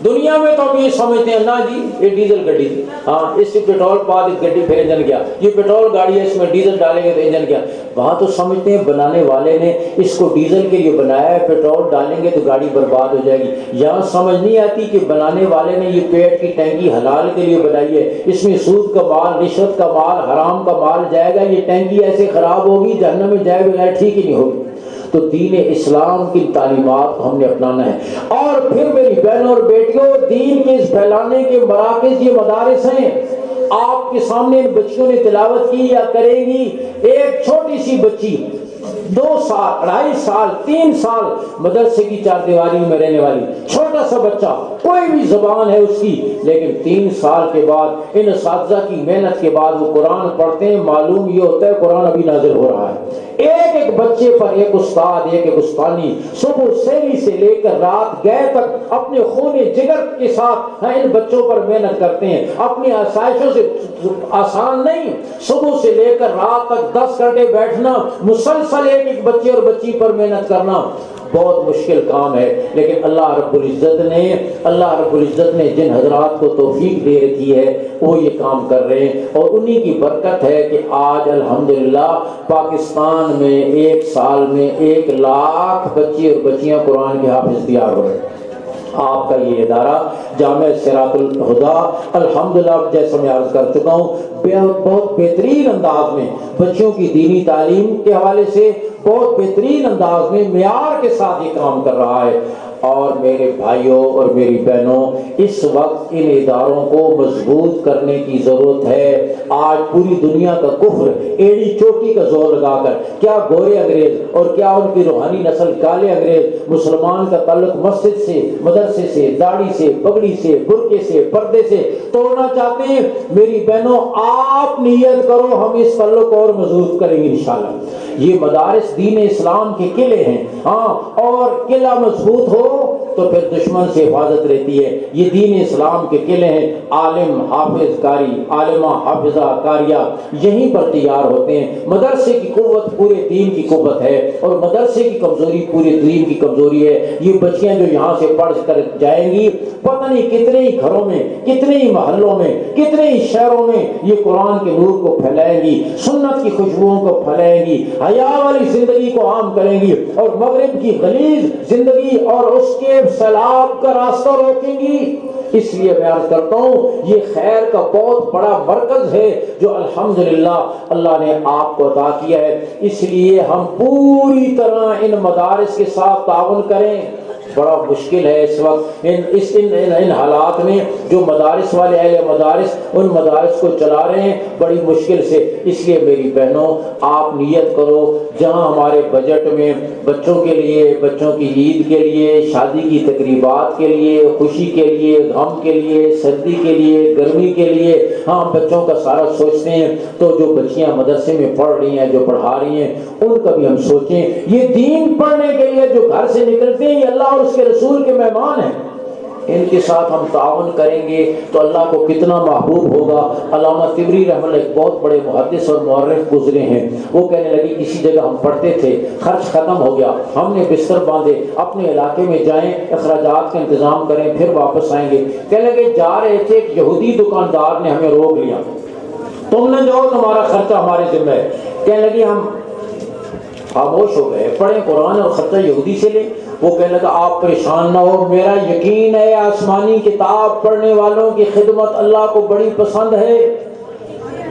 دنیا میں تو ہم یہ سمجھتے ہیں نا جی یہ ڈیزل گاڑی تھی، ہاں اس سے پیٹرول بعد اس گاڑی پھر انجن گیا، یہ پیٹرول گاڑی ہے اس میں ڈیزل ڈالیں گے تو انجن گیا۔ وہاں تو سمجھتے ہیں بنانے والے نے اس کو ڈیزل کے لیے بنایا ہے، پیٹرول ڈالیں گے تو گاڑی برباد ہو جائے گی۔ یہاں سمجھ نہیں آتی کہ بنانے والے نے یہ پیٹ کی ٹینکی حلال کے لیے بنائی ہے، اس میں سود کا مال، رشوت کا مال، حرام کا مال جائے گا، یہ ٹینکی ایسے خراب ہوگی جہنم میں جائے بغیر ٹھیک ہی نہیں ہوگی۔ تو دین اسلام کی تعلیمات کو ہم نے اپنانا ہے۔ اور پھر میری بہنوں اور بیٹیوں، دین کے اس پھیلانے کے مراکز یہ مدارس ہیں۔ آپ کے سامنے ان بچیوں نے تلاوت کی یا کریں گی، ایک چھوٹی سی بچی 2 سال 2.5 سال 3 سال مدرسے کی چار دیواری میں رہنے والی چھوٹا سا بچہ، کوئی بھی زبان ہے اس کی، لیکن 3 سال کے بعد ان اساتذہ کی محنت کے بعد وہ قرآن پڑھتے ہیں، معلوم یہ ہوتا ہے قرآن ابھی نازل ہو رہا ہے۔ ایک ایک بچے پر ایک استاد، ایک ایک استانی، صبح سحری سے لے کر رات گئے تک اپنے خون جگر کے ساتھ ان بچوں پر محنت کرتے ہیں، اپنی آسائشوں سے آسان نہیں، صبح سے لے کر رات تک 10 گھنٹے بیٹھنا، مسلسل ایک ایک بچے اور بچی پر محنت کرنا بہت مشکل کام ہے، لیکن اللہ رب العزت نے جن حضرات کو توفیق دے رکھی ہے وہ یہ کام کر رہے ہیں، اور انہی کی برکت ہے کہ آج الحمدللہ پاکستان میں 1 سال میں 1 لاکھ بچے اور بچیاں قرآن کے حافظ تیار ہو رہے ہیں۔ آپ کا یہ ادارہ جامع صراط الہدیٰ الحمدللہ جیسا میں عرض کر چکا ہوں بہت بہترین انداز میں بچوں کی دینی تعلیم کے حوالے سے بہت بہترین انداز میں معیار کے ساتھ یہ کام کر رہا ہے۔ اور میرے بھائیوں اور میری بہنوں، اس وقت ان اداروں کو مضبوط کرنے کی ضرورت ہے۔ آج پوری دنیا کا کفر ایڑی چوٹی کا زور لگا کر، کیا گورے انگریز اور کیا ان کی روحانی نسل کالے انگریز مسلمان کا تعلق مسجد سے، مدرسے سے، داڑھی سے، پگڑی سے، برقعے سے، پردے سے توڑنا چاہتے ہیں۔ میری بہنوں آپ نیت کرو ہم اس تعلق کو اور مضبوط کریں گے انشاءاللہ۔ یہ مدارس دین اسلام کے قلعے ہیں، ہاں، اور قلعہ مضبوط ہو تو پھر دشمن سے حفاظت رہتی ہے۔ یہ دین اسلام کے قلعے ہیں، عالم حافظ کاری، عالمہ حافظہ کاریہ یہیں پر تیار ہوتے ہیں۔ مدرسے کی قوت پورے دین کی قوت ہے، اور مدرسے کی کمزوری پورے دین کی کمزوری ہے۔ یہ بچیاں جو یہاں سے پڑھ کر جائیں گی، پتہ نہیں کتنے ہی گھروں میں، کتنے ہی محلوں میں، کتنے ہی شہروں میں یہ قرآن کے نور کو پھیلائیں گی، سنت کی خوشبوؤں کو پھیلائیں گی، حیا والی زندگی کو عام کریں گی، اور مغرب کی غلیظ زندگی اور اس کے سیلاب کا راستہ روکیں گی۔ اس لیے میں عرض کرتا ہوں یہ خیر کا بہت بڑا مرکز ہے جو الحمدللہ اللہ نے آپ کو عطا کیا ہے۔ اس لیے ہم پوری طرح ان مدارس کے ساتھ تعاون کریں۔ بڑا مشکل ہے اس وقت ان حالات میں جو مدارس والے اہل مدارس ان مدارس کو چلا رہے ہیں بڑی مشکل سے۔ اس لیے میری بہنوں آپ نیت کرو جہاں ہمارے بجٹ میں بچوں کے لیے، بچوں کی عید کے لیے، شادی کی تقریبات کے لیے، خوشی کے لیے، غم کے لیے، سردی کے لیے، گرمی کے لیے ہم بچوں کا سارا سوچتے ہیں، تو جو بچیاں مدرسے میں پڑھ رہی ہیں، جو پڑھا رہی ہیں، ان کا بھی ہم سوچیں۔ یہ دین پڑھنے کے لیے جو گھر سے نکلتے ہیں یہ اللہ اور اس کے رسول کے مہمان ہیں، ان کے ساتھ ہم تعاون کریں گے تو اللہ کو کتنا محبوب ہوگا۔ علامہ طبری رحمہ اللہ ایک بہت بڑے محدث اور مورخ گزرے ہیں، وہ کہنے لگے کسی جگہ ہم پڑھتے تھے، خرچ ختم ہو گیا، ہم نے بستر باندھے، اپنے علاقے میں جائیں، اخراجات کا انتظام کریں، پھر واپس آئیں گے۔ کہنے لگے جا رہے تھے، ایک یہودی دکاندار نے ہمیں روک لیا، تم نہ جاؤ، تمہارا خرچہ ہمارے ذمہ ہے۔ کہنے لگے ہم خاموش ہو گئے، پڑھیں قرآن اور خرچہ یہودی سے لیں۔ وہ کہنے لگا آپ پریشان نہ ہو، میرا یقین ہے آسمانی کتاب پڑھنے والوں کی خدمت اللہ کو بڑی پسند ہے،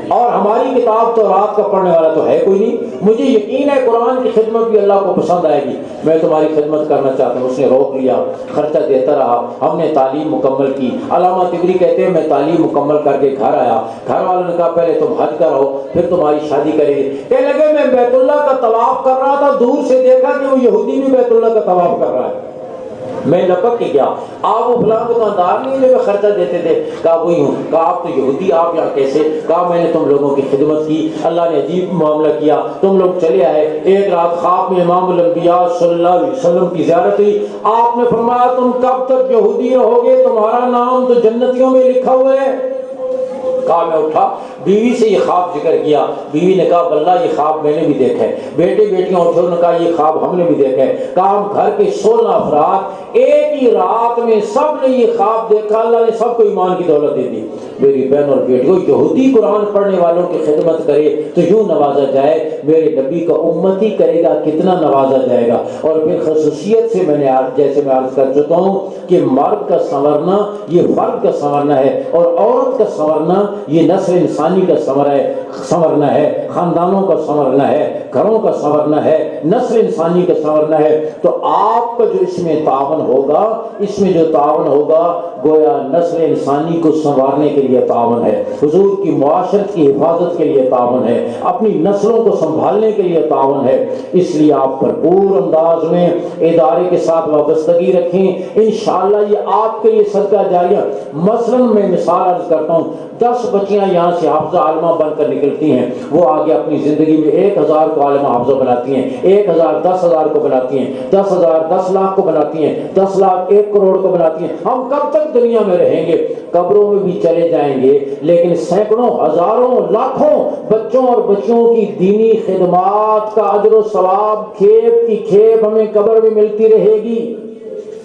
اور ہماری کتاب تو رات کا پڑھنے والا تو ہے کوئی نہیں، مجھے یقین ہے قرآن کی خدمت بھی اللہ کو پسند آئے گی، میں تمہاری خدمت کرنا چاہتا ہوں۔ اس نے روک لیا، خرچہ دیتا رہا، ہم نے تعلیم مکمل کی۔ علامہ طبری کہتے ہیں میں تعلیم مکمل کر کے گھر آیا، گھر والوں نے کہا پہلے تم حج کرو پھر تمہاری شادی کریں گے۔ کہنے لگے میں بیت اللہ کا طواف کر رہا تھا، دور سے دیکھا کہ وہ یہودی بھی بیت اللہ کا طواف کر رہا ہے، میں لپک کے گیا، آپ وہ فلاں دکاندار نہیں جو خرچہ دیتے تھے؟ کہا وہی ہوں۔ کہا آپ تو یہودی، آپ یہاں کیسے؟ کہا میں نے تم لوگوں کی خدمت کی، اللہ نے عجیب معاملہ کیا، تم لوگ چلے آئے، ایک رات خواب میں امام الانبیاء صلی اللہ علیہ وسلم کی زیارت ہوئی، آپ نے فرمایا تم کب تک یہودی رہو گے، تمہارا نام تو جنتیوں میں لکھا ہوا ہے۔ کہا میں اٹھا، بیوی سے یہ خواب ذکر کیا، بیوی نے کہا واللہ یہ خواب میں نے بھی دیکھا ہے۔ بیٹے بیٹیاں اٹھے، انہوں نے کہا یہ خواب ہم نے بھی دیکھا ہے۔ کہا ہم گھر کے 16 افراد ایک ہی رات میں سب نے یہ خواب دیکھا، اللہ نے سب کو ایمان کی دولت دے دی۔ میری بہن اور بیٹیوں، یہودی قرآن پڑھنے والوں کی خدمت کرے تو یوں نوازا جائے، میرے نبی کا امتی کرے گا کتنا نوازا جائے گا۔ اور پھر خصوصیت سے میں نے جیسے میں عرض کر چکا ہوں کہ مرد کا سنورنا یہ فرد کا سنورنا ہے، اور عورت کا سنورنا یہ نسل انسانی کا سنورنا ہے، خاندانوں کا سنورنا ہے، گھروں کا سنورنا ہے، نسل انسانی کا سنورنا ہے۔ تو آپ کا جو اس میں تعاون ہوگا، اس میں جو تعاون ہوگا گویا نسل انسانی کو سنوارنے کے لیے تعاون ہے، حضور کی معاشرت کی حفاظت کے لیے تعاون ہے، اپنی نسلوں کو سنبھالنے کے لیے تعاون ہے۔ اس لیے آپ بھرپور انداز میں ادارے کے ساتھ وابستگی رکھیں، انشاءاللہ یہ آپ کے لیے صدقہ جاریہ۔ مثلا میں مثال عرض کرتا ہوں، 10 بچیاں یہاں سے حافظہ عالمہ بن کر نکلتی ہیں، وہ آگے اپنی زندگی میں 1000 کو عالمہ حافظہ بناتی ہیں، 1000 10,000 کو بناتی ہیں، 10,000 10 لاکھ کو بناتی ہیں، 10 لاکھ 1 کروڑ کو بناتی ہیں۔ ہم کب تک دنیا میں رہیں گے؟ قبروں میں بھی چلے جائیں گے، لیکن سینکڑوں ہزاروں لاکھوں بچوں اور بچیوں کی دینی خدمات کا اجر و ثواب کھیپ کی کھیپ ہمیں قبر میں ملتی رہے گی۔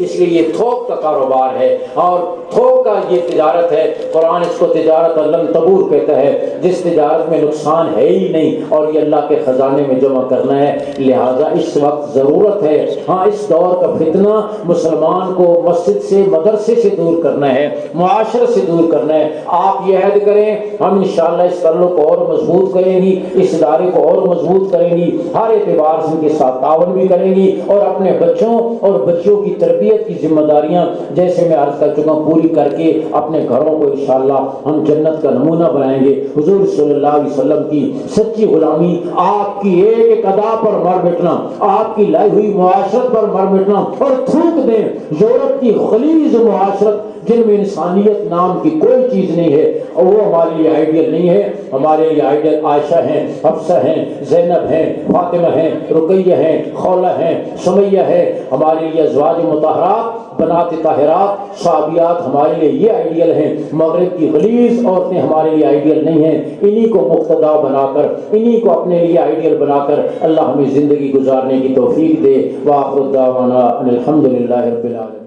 اس لیے یہ تھوک کا کاروبار ہے اور تھوک کا یہ تجارت ہے۔ قرآن اس کو تجارت لن تبور کہتا ہے، جس تجارت میں نقصان ہے ہی نہیں، اور یہ اللہ کے خزانے میں جمع کرنا ہے۔ لہٰذا اس وقت ضرورت ہے، ہاں اس دور کا فتنہ مسلمان کو مسجد سے مدرسے سے دور کرنا ہے، معاشرت سے دور کرنا ہے۔ آپ یہ عہد کریں، ہم انشاءاللہ اس تعلق کو اور مضبوط کریں گی، اس ادارے کو اور مضبوط کریں گی، ہر اعتبار سے ان کے ساتھ تعاون بھی کریں گی، اور اپنے بچوں اور بچیوں کی تربیت کی ذمہ داریاں جیسے میں عرض کر چکا ہوں پوری کر کے اپنے گھروں کو انشاءاللہ ہم جنت کا نمونہ بنائیں گے۔ حضور صلی اللہ علیہ وسلم کی سچی غلامی، آپ کی ایک ایک ادا پر مر مٹنا، آپ کی لائی ہوئی معاشرت پر مر مٹنا، اور تھوک دیں یورپ کی غلیظ معاشرت جن میں انسانیت نام کی کوئی چیز نہیں ہے، اور وہ ہمارے لیے آئیڈیل نہیں ہے۔ ہمارے لیے آئیڈیل عائشہ ہیں، حفصہ ہیں، زینب ہیں، فاطمہ ہیں، رقیہ ہیں، خولہ ہیں، سمیہ ہے، ہمارے لیے ازواج مطہرات، بنات طاہرات، صحابیات ہمارے لیے یہ آئیڈیل ہیں۔ مغرب کی غلیظ عورتیں ہمارے لیے آئیڈیل نہیں ہیں۔ انہی کو مقتدا بنا کر، انہی کو اپنے لیے آئیڈیل بنا کر اللہ ہمیں زندگی گزارنے کی توفیق دے۔ وآخر دعوانا ان الحمد للہ رب العالمین۔